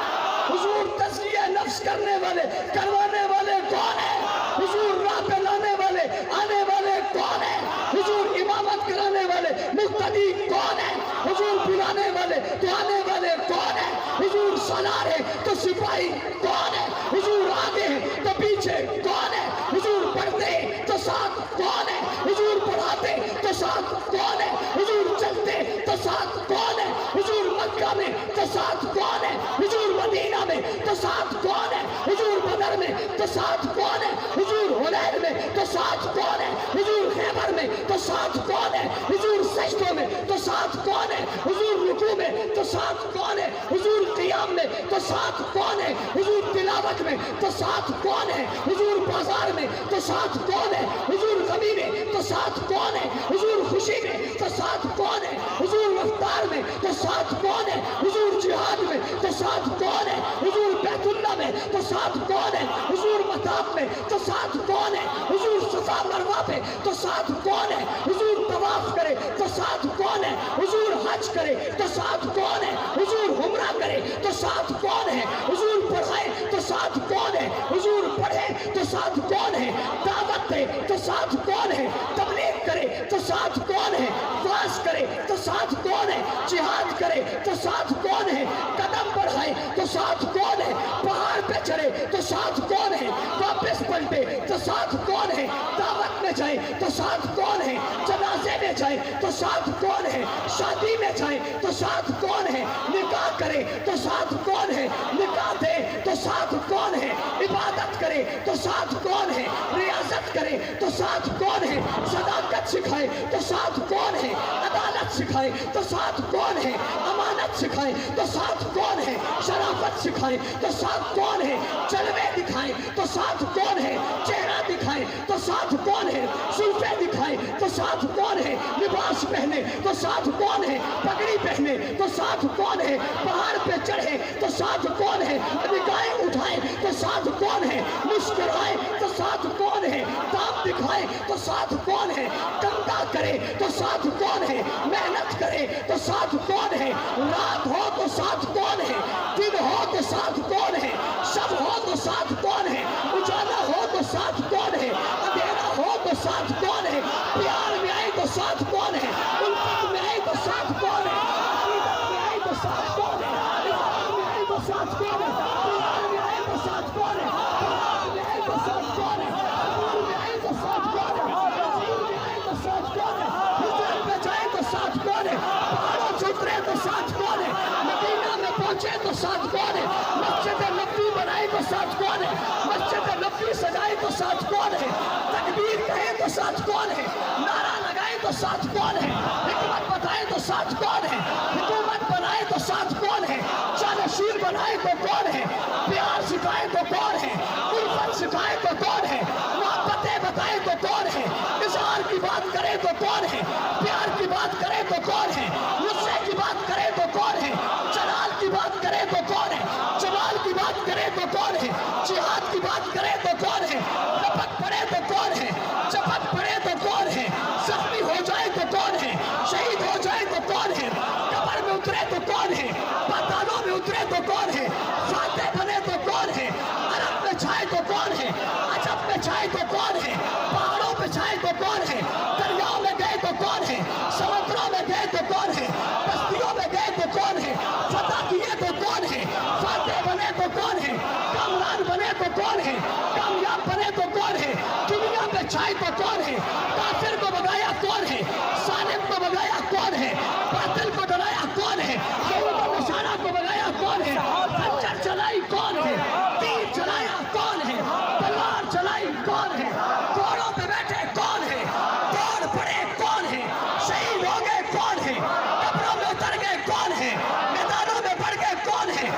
حضور تزکیہ نفس کرنے والے کروانے والے کون ہیں؟ حضور راہ پہ لانے والے آنے والے کون ہیں؟ حضور امامت کرانے والے مقتدی کون ہیں؟ حضور بلانے والے تو آنے والے کون ہیں؟ حضور سالار ہے تو سپاہی کون ہے؟ حضور آگے ہے تو پیچھے کون ہے؟ حضور پڑھتے تو ساتھ کون ہے؟ حضور پڑھاتے تو ساتھ کون ہے؟ حضور چلتے تو ساتھ کون ہے؟ حضور مکہ میں تو ساتھ کون ہے؟ حضور مدینہ میں تو ساتھ کون ہے؟ حضور بدر میں تو ساتھ کون ہے؟ حضور حنین میں تو ساتھ کون ہے؟ حضور خیبر میں تو ساتھ کون ہے؟ حضور سجدوں میں تو ساتھ کون ہے؟ حضور رکوع میں تو ساتھ کون ہے؟ حضور قیام میں تو ساتھ کون ہے؟ حضور تلاوت میں تو ساتھ کون ہے؟ حضور بازار میں تو ساتھ کون ہے؟ حضور غمی میں تو ساتھ کون ہے؟ حضور خوشی میں تو ساتھ کون ہے؟ حضور رفتار میں تو ساتھ کون ہے؟ حضور جہاد میں تو ساتھ کون ہے؟ حضور بیت اللہ میں تو ساتھ کون ہے؟ حضور مطاف میں تو ساتھ کون ہے؟ حضور صفا مروہ پہ تو ساتھ کون ہے؟ حضور طواف کرے تو ساتھ کون ہے؟ حضور حج کرے تو ساتھ کون ہے؟ حضور عمرہ کرے تو ساتھ کون ہے؟ حضور پڑھائے تو ساتھ کون ہے؟ حضور پڑھے تو ساتھ کون ہے؟ دعوت دے تو ساتھ کون ہے؟ تبلیغ کرے تو ساتھ کون ہے؟ واز کرے تو ساتھ کون ہے؟ جہاد کرے تو ساتھ کون ہے؟ قدم بڑھائے تو ساتھ کون ہے؟ پہاڑ پہ چڑھے تو ساتھ کون ہے؟ واپس پلٹے تو ساتھ کون ہے؟ دعوت میں جائے تو ساتھ کون ہے؟ جنازے میں جائے تو ساتھ کون ہے؟ شادی میں جائے تو ساتھ کون ہے؟ نکاح کرے تو ساتھ کون ہے؟ نکاح دے تو ساتھ کون ہے؟ عبادت کرے تو ساتھ کون ہے؟ ریاضت کرے تو ساتھ کون ہے؟ صداقت سکھائے تو ساتھ کون ہے؟ عدالت سکھائے تو ساتھ کون ہے؟ امانت سکھائے تو ساتھ کون ہے؟ شرافت سکھائے تو ساتھ کون ہے؟ جلوے دکھائے تو ساتھ کون ہے؟ چہرہ دکھائے تو ساتھ کون ہے؟ زلفیں دکھائے تو ساتھ کون ہے؟ لباس پہنے تو ساتھ کون ہے؟ پگڑی پہنے تو ساتھ کون ہے؟ پہاڑ پہ چڑھے تو ساتھ کون ہے؟ نگاہیں اٹھائے تو ساتھ کون ہے؟ مسکرائے تو ساتھ کون ہے؟ دانت دکھائے تو ساتھ کون ہے؟ کندھا کرے تو ساتھ کون ہے؟ محنت کرے تو ساتھ کون ہے؟ رات ہو تو ساتھ کون ہے؟ دن ہو تو ساتھ کون ہے؟ شب ہو تو ساتھ کون ہے؟ اجالا ہو تو ساتھ کون ہے؟ اندھیرا ہو تو ساتھ کون ہے؟ پیار میں آئے تو ساتھ کون ہے؟ الفت میں آئے تو ساتھ کون ہے؟ عقیدت میں آئے تو ساتھ کون ہے؟ عبادت میں آئے تو ساتھ کون ہے؟ پیار میں آئے تو ساتھ کون ہے؟ پیار میں آئے تو ساتھ کون ہے؟ حضور میں آئے تو ساتھ کون ہے؟ حضور میں آئے تو ساتھ کون ہے؟ حضور میں جائے تو ساتھ کون ہے؟ پہاڑوں سے اترے تو ساتھ کون ہے؟ مدینہ میں پہنچے تو ساتھ کون ہے؟ مسجد نبوی بنائے تو ساتھ کون ہے؟ مسجد نبوی سجائے تو ساتھ کون ہے؟ تکبیر کہے تو ساتھ کون ہے؟ نعرہ لگائے تو ساتھ کون ہے؟ حکمت بتائے تو ساتھ کون ہے؟ حکومت بنائے تو ساتھ کون ہے؟ جانشین بنائے تو کون ہے؟ پیار سکھائے تو کون ہے؟ الفت سکھائے تو کون ہے؟ محبتیں بتائے تو کون ہے؟ اظہار کی بات کرے تو کون ہے؟ پیار کی بات کرے تو کون ہے؟ غصے کی بات کرے تو کون ہے؟ جلال کی بات کرے تو کون ہے؟ جمال کی بات کرے تو کون ہے؟ جہاد کی بات کرے تو کون ہے؟ لپٹ پڑے تو کون ہے؟ چپٹ پڑے تو کون ہے؟ زخمی ہو جائے تو کون ہے؟ شہید ہو جائے تو کون ہے؟ قبر میں اترے تو کون ہے؟ پاتالوں میں اترے تو کون ہے؟ فاتح بنے تو کون ہے؟ عرب میں چھائے تو کون ہے؟ عجب میں چھائے تو کون ہے؟ پہاڑوں پہ چھائے تو کون ہے؟ دریاؤں میں گئے تو کون ہے؟ سمندروں میں گئے تو کون ہے؟ بستیوں میں گئے تو کون ہے؟ فتح کیے تو کون ہے؟ فاتح بنے تو کون ہے؟ کامران بنے تو کون ہے؟ کامیاب بنے تو کون ہے؟ دنیا میں چھائے تو کون ہے؟ کافر کو بگایا کون ہے؟ ظالم کو بگایا کون ہے؟ باطل کو ڈرایا کون ہے؟ یہود و نصارہ کو بگایا کون ہے؟ خنجر چلائی کون ہے؟ تیر چلایا کون ہے؟ تلوار چلائی کون ہے؟ گھوڑوں پہ بیٹھے کون ہے؟ دوڑ پڑے کون ہے؟ شہید ہو گئے کون ہے؟ قبروں میں اتر گئے کون ہے؟ میدانوں میں بڑھ گئے کون ہے؟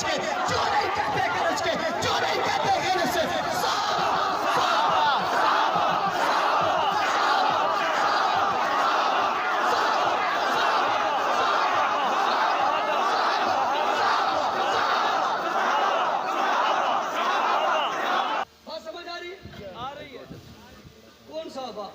گرج کے، جو نہیں کہتے گرج کے، جو نہیں کہتے غیرت سے بات سمجھ آ رہی ہے؟ آ رہی ہے. کون صحابہ؟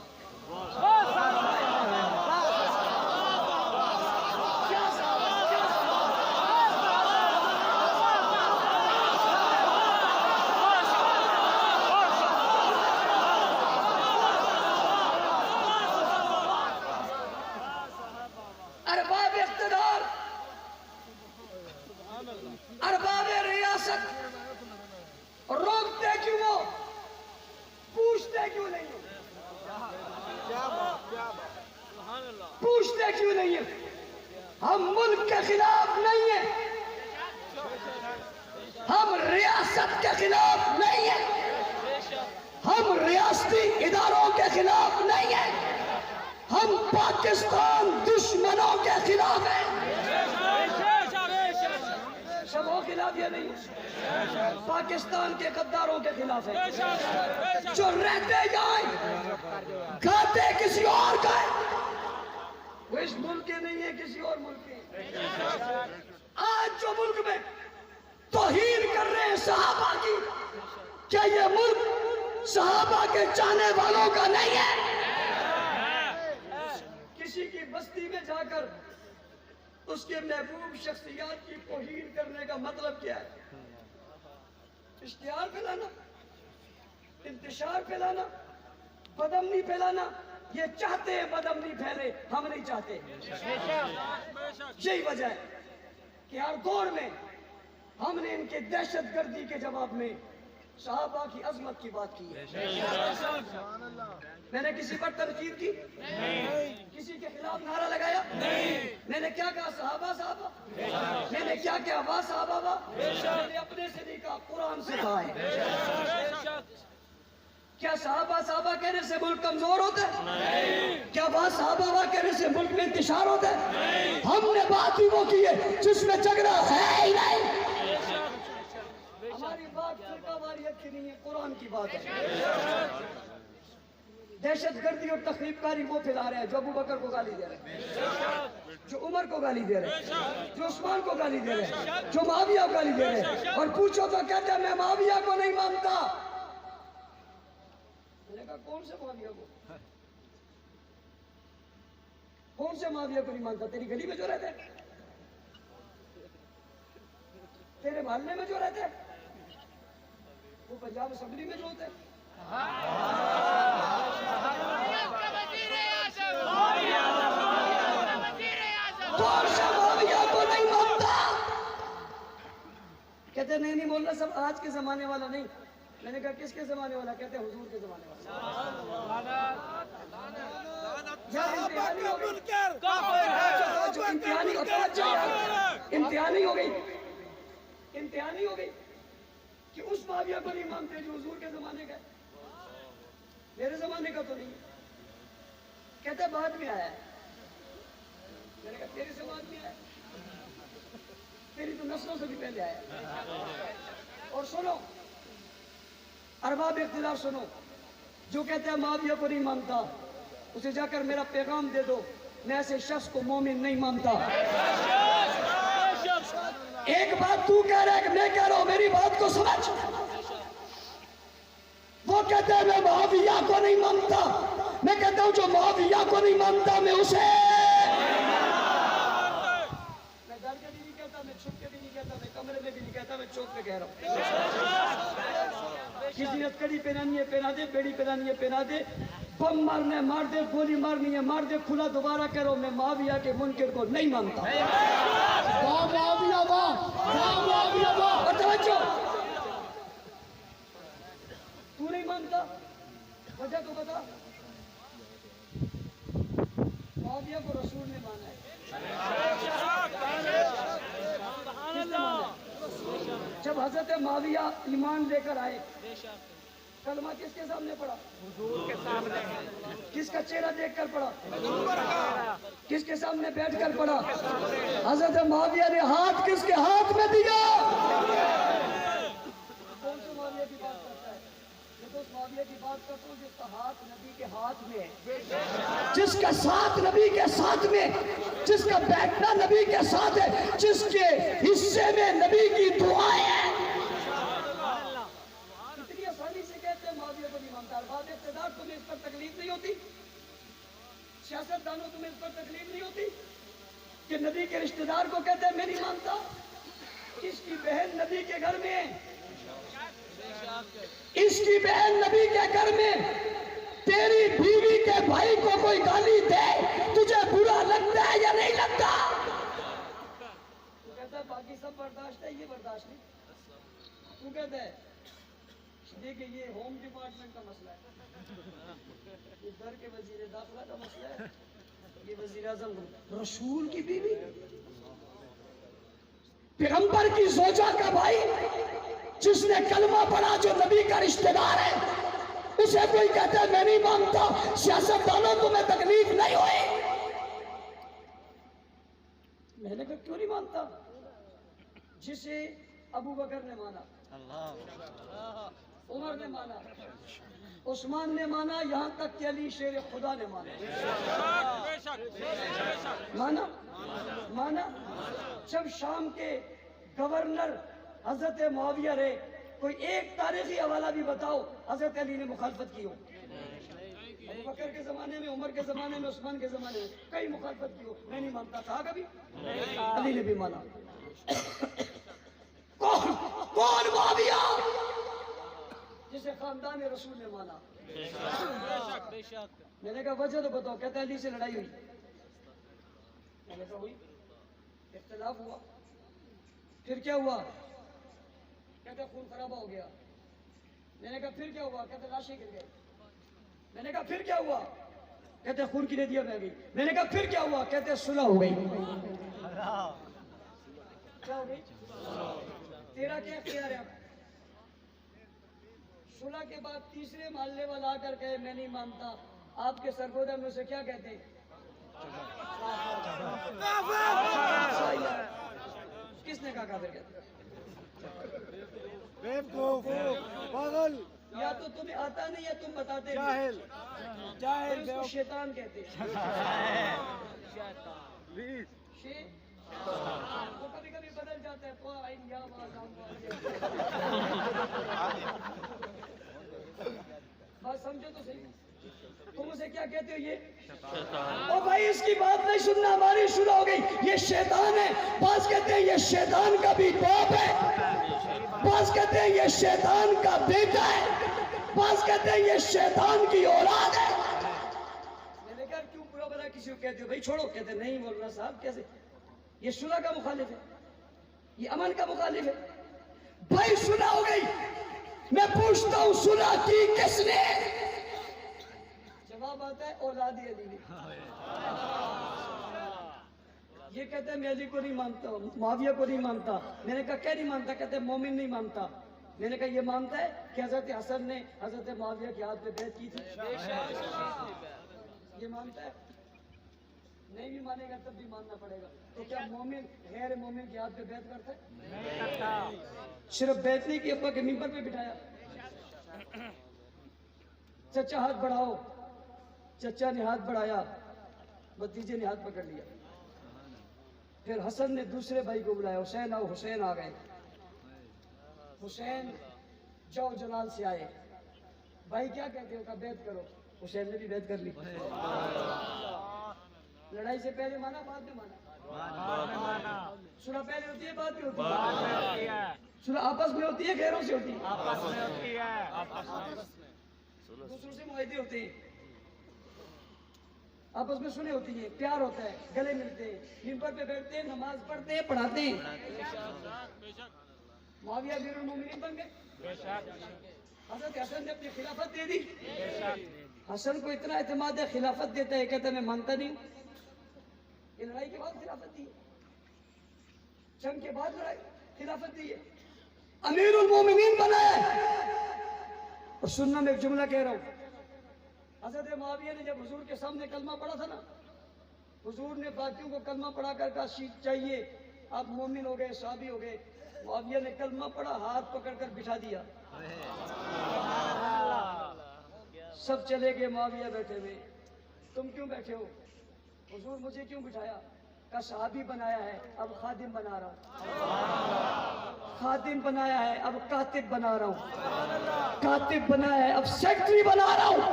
ارباب اقتدار، ارباب ریاست، روکتے کیوں ہو؟ پوچھتے کیوں نہیں ہو؟ پوچھتے کیوں نہیں ہیں؟ ہم ملک کے خلاف نہیں ہیں، ہم ریاست کے خلاف نہیں ہیں، ہم ریاستی اداروں کے خلاف نہیں ہیں، ہم پاکستان دشمنوں کے خلاف ہیں. سبوں کے خلاف یہ نہیں ہے، پاکستان کے غداروں کے خلاف ہے، جو رہتے جائیں گاتے کسی اور کا ہے، وہ اس ملک کے نہیں ہے، کسی اور ملک کے. آج جو ملک میں توہین کر رہے ہیں صحابہ کی، کیا یہ ملک صحابہ کے چاہنے والوں کا نہیں ہے؟ کسی کی بستی میں جا کر اس کے محبوب شخصیات کی توہین کرنے کا مطلب کیا ہے؟ اشتہار پھیلانا، انتشار پھیلانا، بدامنی پھیلانا. یہ چاہتے ہیں بدامنی پھیلے، ہم نہیں چاہتے. یہی وجہ ہے کہ ہر دور میں ہم نے ان کے دہشت گردی کے جواب میں صحابہ کی عظمت کی بات کی ہے. میں نے کسی پر تنقید کی؟ کسی کے خلاف نعرہ لگایا؟ میں نے کیا کہا؟ صحابہ صحابہ. میں نے کیا کہا؟ واہ صحابہ واہ. میں نے اپنے سے نہیں کہا، قرآن سے کہا ہے. کیا صحابہ صحابہ کہنے سے ملک کمزور ہوتا ہے؟ کیا واہ صحابہ واہ کہنے سے ملک میں انتشار ہوتا ہے؟ ہم نے بات ہی وہ کی ہے جس میں جھگڑا ہے ہی نہیں. ہماری بات فرقہ واریت کی نہیں ہے، قرآن کی بات ہے. دہشت گردی اور تخریب کاری وہ پھیلا رہے ہیں جو ابو بکر کو گالی دے رہے ہیں، جو عمر کو گالی دے رہے ہیں، جو عثمان کو گالی دے رہے ہیں، جو معاویہ کو گالی دے رہے ہیں. اور پوچھو تو کہتے ہیں میں معاویہ کو نہیں مانتا. میں نے کہا کون سے معاویہ کو؟ کون سے معاویہ کو نہیں مانتا؟ تیری گلی میں جو رہتے ہیں، تیرے محلے میں جو رہتے ہیں، وہ پنجاب اسمبلی میں جو ہوتے ہیں. کون سے معاویہ کو نہیں مانتا؟ کہتے نہیں بولنا سب آج کے زمانے والا نہیں. میں نے کہا کس کے زمانے والا؟ کہتے حضور کے زمانے والا. امتحانی ہو گئی، امتحانی ہو گئی کہ اس معاویہ کو نہیں مانتے جو حضور کے زمانے کا ہے. میرے زمانے کا تو نہیں. کہتے بعد میں آیا ہے. میں نے کہا تیرے سے بعد میں آیا، تیری تو نسلوں سے بھی پہلے آیا. اور سنو ارباب اقتدار، سنو، جو کہتے ہیں معاویہ کو نہیں مانتا اسے جا کر میرا پیغام دے دو، میں ایسے شخص کو مومن نہیں مانتا. ایک بات تو کہہ رہا ہے کہ میں کہہ رہا ہوں، میری بات کو سمجھ. وہ کہتے ہیں میں معاویہ کو نہیں مانتا، میں کہتا ہوں جو معاویہ کو نہیں مانتا میں اسے، میں گھر کے بھی نہیں کہتا، میں چھپ کے بھی نہیں کہتا، میں کمرے میں بھی نہیں کہتا، میں چوک پہ کہہ رہا ہوں. کسی نے کڑی پہنانی ہے پہنا دے، بیڑی پہنانی ہے پہنا دے، بم مارنا ہے مار دے، گولی مارنی ہے مار دے. کھلا دوبارہ کہہ رہا ہوں میں معاویہ کے منکر کو نہیں مانتا. واہ معاویہ واہ، واہ معاویہ واہ. اور توجہ، تو نہیں مانتا، وجہ تو بتا. معاویہ کو رسول نے مانا ہے. کس نے مانا ہے؟ جب حضرت معاویہ ایمان لے کر آئے، کلمہ کس کے سامنے پڑا؟ حضور کے سامنے. کس کا چہرہ دیکھ کر پڑا؟ حضور کا. کس کے سامنے بیٹھ کر پڑا؟ حضرت معاویہ نے ہاتھ کس کے ہاتھ میں دیا؟ میں، جس کا بیٹھنا نبی کے ساتھ ہے، جس کے حصے میں نبی کی دعائیں ہیں. اتنی آسانی سے کہتے ہیں معاویہ کو نہیں مانتا. بعد اقتدار تمہیں اس پر تکلیف نہیں ہوتی؟ سیاست دانوں تمہیں اس پر تکلیف نہیں ہوتی کہ نبی کے رشتہ دار کو کہتے ہیں میں نہیں مانتا؟ اس کی بہن نبی کے گھر میں ہے، اس کی بہن نبی کے گھر میں. تیری بیوی کے بھائی کو کوئی گالی دے، تجھے برا لگتا ہے یا نہیں لگتا؟ تو کہتا ہے باقی سب برداشت ہے، یہ برداشت نہیں. تو کہتا ہے دیکھیں یہ ہوم ڈپارٹمنٹ کا مسئلہ ہے، یہ گھر کے وزیر داخلہ کا مسئلہ ہے، یہ وزیر اعظم رسول کی بیوی، پیغمبر کی زوجہ کا بھائی، جس نے کلمہ پڑھا، جو نبی کا رشتہ دار ہے، اسے کوئی کہتا ہے میں نہیں مانتا. سیاست دانوں تمہیں تکلیف نہیں ہوئی؟ میں نے کہا کیوں نہیں مانتا؟ جسے ابو بکر نے مانا، عمر نے مانا، عثمان نے مانا، یہاں تک کہ علی شیر خدا نے مانا. جب شام کے گورنر حضرت معاویہ رہے، کوئی ایک تاریخی حوالہ بھی بتاؤ حضرت علی نے مخالفت کی ہو؟ ابو بکر کے زمانے میں، عمر کے زمانے میں، عثمان کے زمانے میں کئی مخالفت کی ہو. میں نہیں مانتا تھا کبھی؟ علی نے بھی مانا. کون معاویہ؟ جسے خاندان رسول نے مانا. میں نے کہا وجہ تو بتاؤ. کہتا علی سے لڑائی ہوئی. میں نے کہا ہوئی، اختلاف ہوا. پھر کیا ہوا؟ کہتے خون خرابہ ہو گیا. میں نے کہا پھر کیا ہوا؟ کہتے لاشیں گر گئے. میں نے کہا پھر کیا ہوا؟ کہتے خون کی ندیاں بہہ گئی. میں نے کہا پھر کیا ہوا؟ کہتے صلح ہو گئی. کیا ہو گئی؟ تیرا کیا اختیار ہے؟ صلح کے بعد تیسرے محلے والا آ کر کہے میں نہیں مانتا، آپ کے سرگودا میں اسے کیا کہتے ہیں؟ کس نے کہا کافر کہتے؟ پاگل، یا تو تمہیں آتا نہیں یا تم بتاتے جاہل، جاہل، اس کو شیطان کہتے ہیں. وہ کبھی کبھی بدل جاتا ہے. بات سمجھو تو صحیح. تم اسے کیا کہتے ہو؟ یہ او بھائی اس کی بات نہیں سننا، ہماری شروع ہو گئی. یہ شیطان ہے. بعض کہتے ہیں یہ شیطان کا بھی باپ ہے، بعض کہتے ہیں یہ شیطان کا بیٹا ہے، بعض کہتے ہیں یہ شیطان کی اولاد ہے. میں نے کہا کیوں برا بلا کسی کو کہتے ہو؟ بھائی چھوڑو. کہتے نہیں مولانا صاحب کیسے؟ یہ صلح کا مخالف ہے، یہ امن کا مخالف ہے. بھائی صلح ہو گئی. میں پوچھتا ہوں صلح کی کس نے؟ جواب آتا ہے اولاد علی نے. یہ کہتے ہیں میں علی کو نہیں مانتا، معاویہ کو نہیں مانتا. میں نے کہا کیا نہیں مانتا؟ کہتے ہیں مومن نہیں مانتا. میں نے کہا یہ مانتا ہے کہ حضرت حسن نے حضرت معاویہ کی ہاتھ پہ بیعت کی تھی؟ یہ مانتا ہے؟ نہیں بھی مانے گا تب بھی ماننا پڑے گا. تو کیا مومن غیر مومن کی ہاتھ پہ بیعت کرتا ہے؟ صرف بیعت نہیں کی، ابا کے ممبر پہ بٹھایا. چچا ہاتھ بڑھاؤ. چچا نے ہاتھ بڑھایا، بھتیجے نے ہاتھ پکڑ لیا. پھر حسن نے دوسرے بھائی کو بلایا، حسین آؤ. حسین آ گئے. حسین جو جلال سے آئے. بھائی کیا کہتے ہو؟ کہ بیعت کرو. حسین نے بھی بیعت کر لی. لڑائی سے پہلے مانا بعد میں مانا؟ صلح پہلے ہوتی ہے بعد میں ہوتی ہے؟ صلح آپس میں ہوتی ہے غیروں سے ہوتی ہے؟ دوسروں سے معاہدے ہوتے ہیں، آپس میں سنے ہوتی ہیں، پیار ہوتا ہے، گلے ملتے ہیں، ممبر پہ بیٹھتے ہیں، نماز پڑھتے ہیں، پڑھاتے ہیں. معاویہ امیر المومنین بن گئے. حضرت حسن نے اپنی خلافت دے دی. حسن کو اتنا اعتماد ہے، خلافت دیتا ہے، کہتا ہے میں مانتا نہیں ہوں. یہ لڑائی کے بعد خلافت دی ہے، جنگ کے بعد لڑائی خلافت دی ہے، امیر المومنین بنایا ہے. اور سننا میں ایک جملہ کہہ رہا ہوں. حضرت معاویہ نے جب حضور کے سامنے کلمہ پڑھا تھا نا، حضور نے باقیوں کو کلمہ پڑھا کر کہا سیکھ چاہیے، آپ مومن ہو گئے، صحابی ہو گئے. معاویہ نے کلمہ پڑھا، ہاتھ پکڑ کر بٹھا دیا. سب چلے گئے، معاویہ بیٹھے ہوئے. تم کیوں بیٹھے ہو؟ حضور مجھے کیوں بٹھایا؟ کا صحابی بنایا ہے اب خادم بنا رہا ہوں، خادم بنایا ہے اب کاتب بنا رہا ہوں، کاتب بنایا ہے اب سیکٹری بنا رہا ہوں،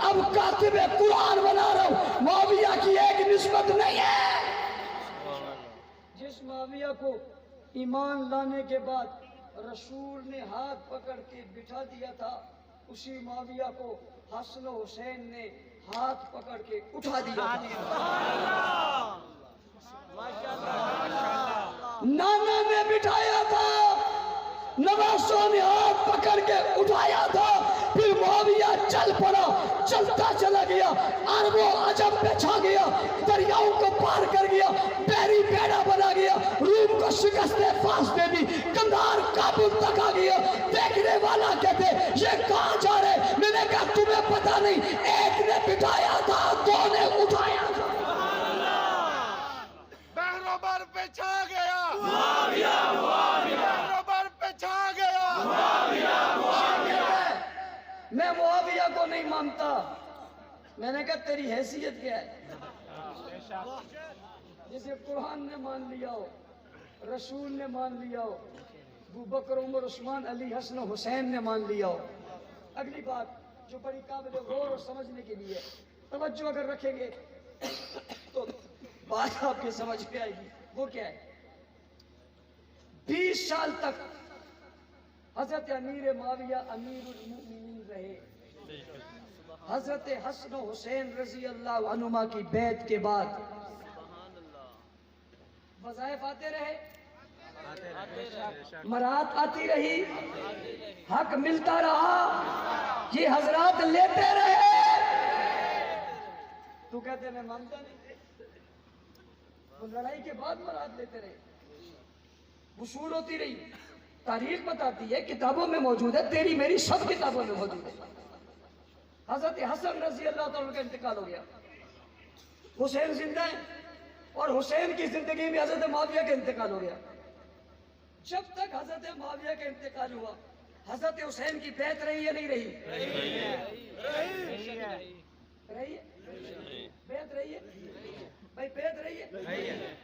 اب کاتب قرآن بنا رہا ہوں۔ معاویہ کی ایک نسبت نہیں ہے۔ جس معاویہ کو ایمان لانے کے بعد رسول نے ہاتھ پکڑ کے بٹھا دیا تھا، اسی معاویہ کو حسن و حسین نے ہاتھ پکڑ کے اٹھا دیا تھا۔ نانا نے بٹھایا تھا، نواسوں نے ہاتھ پکڑ کے اٹھایا تھا، پھر معاویہ چل پڑا، چلتا چلا گیا، عربوں عجم پہ چھا گیا، دریاؤں کو پار کر گیا، پیری پیڑا بنا گیا، روم کو شکست فاس دے دی، کندھار کابل تک آ گیا۔ دیکھنے والا کہتے یہ کہاں جا رہے؟ میں نے کہا تمہیں پتا نہیں، ایک نے بٹھایا تھا، دو نے اٹھایا تھا۔ بہروبر پہ چھا گیا معاویہ، بہروبر پہ چھا گیا معاویہ۔ میں معاویہ کو نہیں مانتا۔ میں نے کہا تیری حیثیت کیا ہے؟ جسے قرآن نے مان لیا ہو، رسول نے مان لیا ہو، ابو بکر عمر عثمان علی حسن و حسین نے مان لیا ہو۔ اگلی بات جو بڑی قابل غور اور سمجھنے کے لیے توجہ اگر رکھیں گے تو بات آپ کے سمجھ میں آئے گی۔ وہ کیا ہے؟ 20 سال تک حضرت امیر معاویہ امیر المؤمنین رہے۔ حضرت حسن و حسین رضی اللہ عنہما کی بیعت کے بعد وظائف آتے رہے، مرات آتی رہی، حق ملتا رہا، یہ حضرات لیتے رہے۔ تو کہتے میں مانتا نہیں، وہ لڑائی کے بعد مراد لیتے رہے، وصول ہوتی رہی۔ تاریخ بتاتی ہے، کتابوں میں موجود ہے، تیری میری سب کتابوں میں موجود ہے۔ حضرت حسن رضی اللہ تعالیٰ کا انتقال ہو گیا، حسین زندہ ہیں، اور حسین کی زندگی میں حضرت معاویہ کا انتقال ہو گیا۔ جب تک حضرت معاویہ کا انتقال ہوا، حضرت حسین کی بیعت رہی یا نہیں رہی؟ رہی ہے؟ بیعت رہی ہے؟ بھائی بیعت رہی ہے؟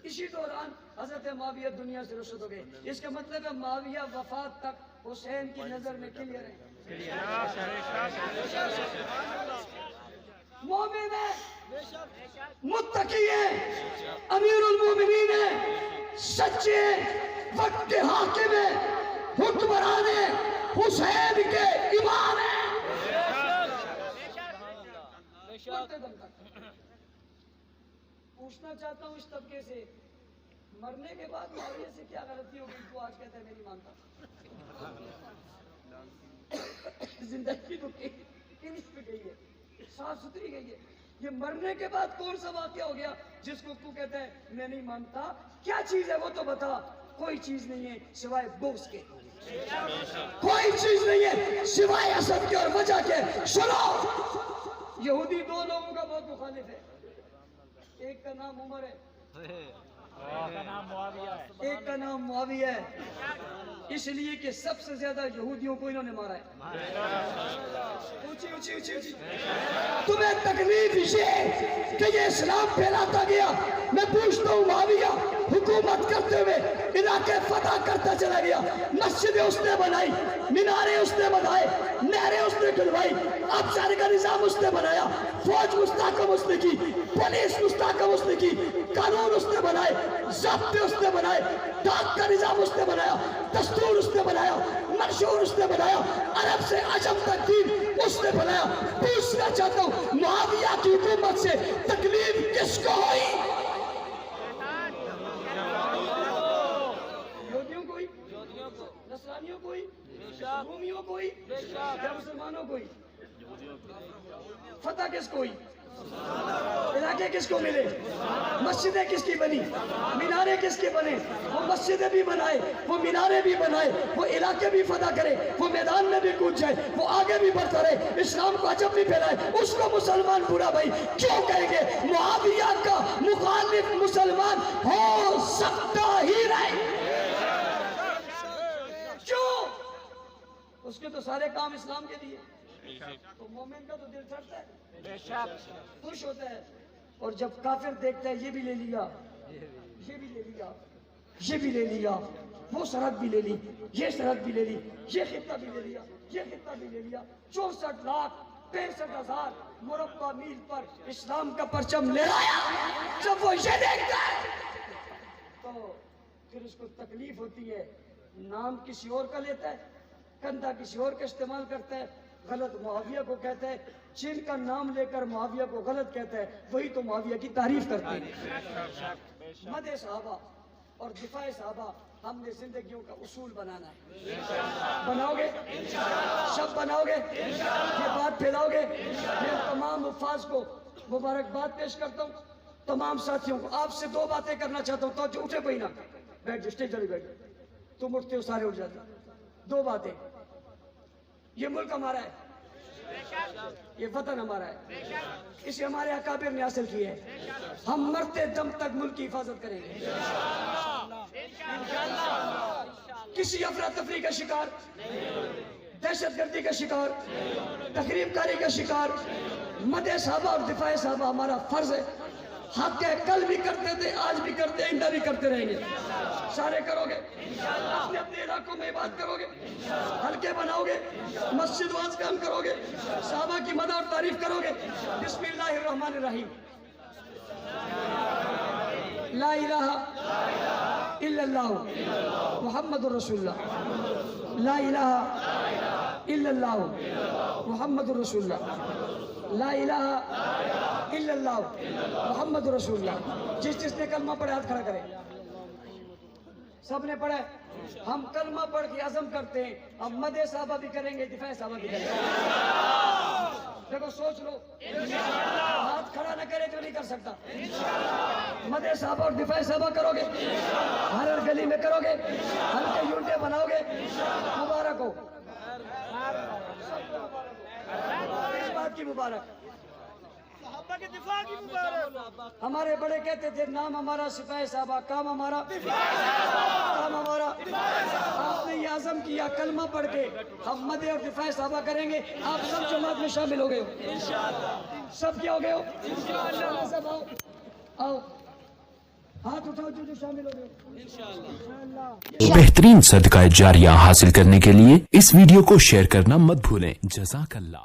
اسی دوران حضرت معاویہ دنیا سے رخصت ہو گئے۔ اس کا مطلب ہے معاویہ وفات تک حسین کی نظر میں کلیئر ہے، مومن ہے، متقی ہے، امیر المومنین ہے، سچے ہیں، وقت کے حاکم ہیں، حکمران ہیں، حسین کے امام ہیں۔ مرتے دم تک پوچھنا چاہتا ہوں اس طبقے سے، مرنے کے بعد معاویہ سے کیا غلطی ہو گئی تو آج کہتا ہے میں نہیں مانتا؟ زندگی تو فنش پہ گئی ہے، صاف ستھری گئی ہے، یہ مرنے کے بعد کون سا واقعہ ہو گیا جس کو تو کہتا ہے میں نہیں مانتا؟ کیا چیز ہے وہ تو بتا۔ کوئی چیز نہیں ہے سوائے بغض کے، کوئی چیز نہیں ہے سوائے حسد کے اور وجہ کے۔ سنو، یہودی دو لوگوں کا بہت مخالف ہے، ایک کا نام عمر ہے، ایک کا نام معاویہ ہے، اس لیے کہ سب سے زیادہ یہودیوں کو انہوں نے مارا ہے۔ اونچی اونچی اونچی اونچی۔ تمہیں تکلیف یہ کہ یہ اسلام پھیلاتا گیا، میں پوچھتا ہوں معاویہ حکومت کرتے ہوئے علاقے فتح کرتا چلا گیا، مسجدیں اس نے بنائی، میناریں اس نے بنائے، نہریں اس نے کھلوائی، افسر کا نظام اس نے بنایا، فوج مستحکم اس نے کی، پولیس مستحکم اس نے کی، قانون اس نے بنائے، ضابطے اس نے بنائے، ڈاک کا نظام اس نے بنایا، دستور اس نے بنایا، منشور اس نے بنایا، عرب سے عجم تک دین اس نے بنایا۔ پوچھنا چاہتا ہوں معاویہ کی حکومت سے تکلیف کس کو ہوئی؟ یہودیوں کو ہوئی، نصرانیوں کو ہوئی، رومیوں کو ہوئی، یا مسلمانوں کو ہوئی؟ فتح کس کو ہوئی؟ علاقے کس کو ملے؟ مسجدیں کس کی بنی؟ مینارے کس کے بنے؟ وہ مسجدیں بھی بنائے، وہ مینارے بھی بنائے، وہ علاقے بھی فتح کرے، وہ میدان میں بھی کود جائے، وہ آگے بھی بڑھتا رہے، اسلام کو عجب بھی پھیلائے، اس کو مسلمان برا بھائی کیوں کہیں گے؟ معاویہ کا مخالف مسلمان ہو سکتا ہی نہیں، کیوں؟ اس کے تو سارے کام اسلام کے لیے، تو مومن کا تو دل چڑھتا ہے، خوش ہوتا ہے اور جب کافر دیکھتا ہے یہ بھی لے لیا، یہ بھی لے لیا، یہ بھی لے لیا، وہ سرحد بھی لے لی، یہ سرحد بھی لے لی، یہ خطہ بھی لے لیا، یہ خطہ بھی لے لیا، 64,65,000 مربع میل پر اسلام کا پرچم لہرایا، جب وہ یہ دیکھتا ہے تو پھر اس کو تکلیف ہوتی ہے، نام کسی اور کا لیتا ہے، کندھا کسی اور کا استعمال کرتا ہے، غلط معاویہ کو کہتا ہے، جن کا نام لے کر معاویہ کو غلط کہتا ہے وہی تو معاویہ کی تعریف کرتے ہیں۔ مدح صحابہ اور دفاع صحابہ ہم نے زندگیوں کا اصول بنانا ہے، بناؤ گے سب بناؤ گے، یہ بات پھیلاؤ گے۔ میں تمام حفاظ کو مبارکباد پیش کرتا ہوں، تمام ساتھیوں کو آپ سے 2 باتیں کرنا چاہتا ہوں، تو جو اٹھے کوئی نہ بیٹھ جو، اسٹیج جلدی بیٹھ، تم اٹھتے ہو سارے اٹھ جاتے۔ 2 باتیں، یہ ملک ہمارا ہے، یہ وطن ہمارا ہے، اسے ہمارے اکابر نے حاصل کی ہے، ہم مرتے دم تک ملک کی حفاظت کریں گے، کسی افراتفری کا شکار، دہشت گردی کا شکار، تخریب کاری کا شکار، مدح صحابہ اور دفاع صحابہ ہمارا فرض ہے، حق ہے، کل بھی کرتے تھے، آج بھی کرتے ہیں، آئندہ بھی کرتے رہیں گے۔ سارے کرو گے، اپنے اپنے علاقوں میں بات کرو گے، حلقے بناؤ گے، مسجد واز کام کرو گے، صحابہ کی مدح اور تعریف کرو گے۔ بسم اللہ الرحمن الرحیم، لا الہ الا اللہ محمد رسول اللہ، لا الہ الا اللہ محمد رسول اللہ، لا الہ الا اللہ محمد رسول اللہ۔ جس نے کلمہ پڑھے ہاتھ کھڑا کرے، سب نے پڑھا ہے، ہم کلمہ پڑھ کے عزم کرتے ہیں، ہم مدح صحابہ بھی کریں گے، دفاع صحابہ بھی کریں گے۔ دیکھو سوچ لو، ہاتھ کھڑا نہ کرے جو نہیں کر سکتا، مدح صحابہ اور دفاع صحابہ کرو گے، ہر گلی میں کرو گے، ہلکے یونٹیں بناؤ گے، مبارک ہو، اس بات کی مبارک۔ ہمارے بڑے کہتے تھے نام ہمارا سپاہی صحابہ، کام ہمارا، کام ہمارا۔ آپ نے یہ عزم کیا کلمہ پڑھ کے ہم مدح اور دفاع صحابہ کریں گے، آپ سب جماعت میں شامل ہو گئے ہو، سب کیا ہو گئے ہو، سب آؤ آؤ، ہاتھ اٹھاؤ جو شامل ہو گئے۔ بہترین صدقہ جاریہ حاصل کرنے کے لیے اس ویڈیو کو شیئر کرنا مت بھولیں۔ جزاک اللہ۔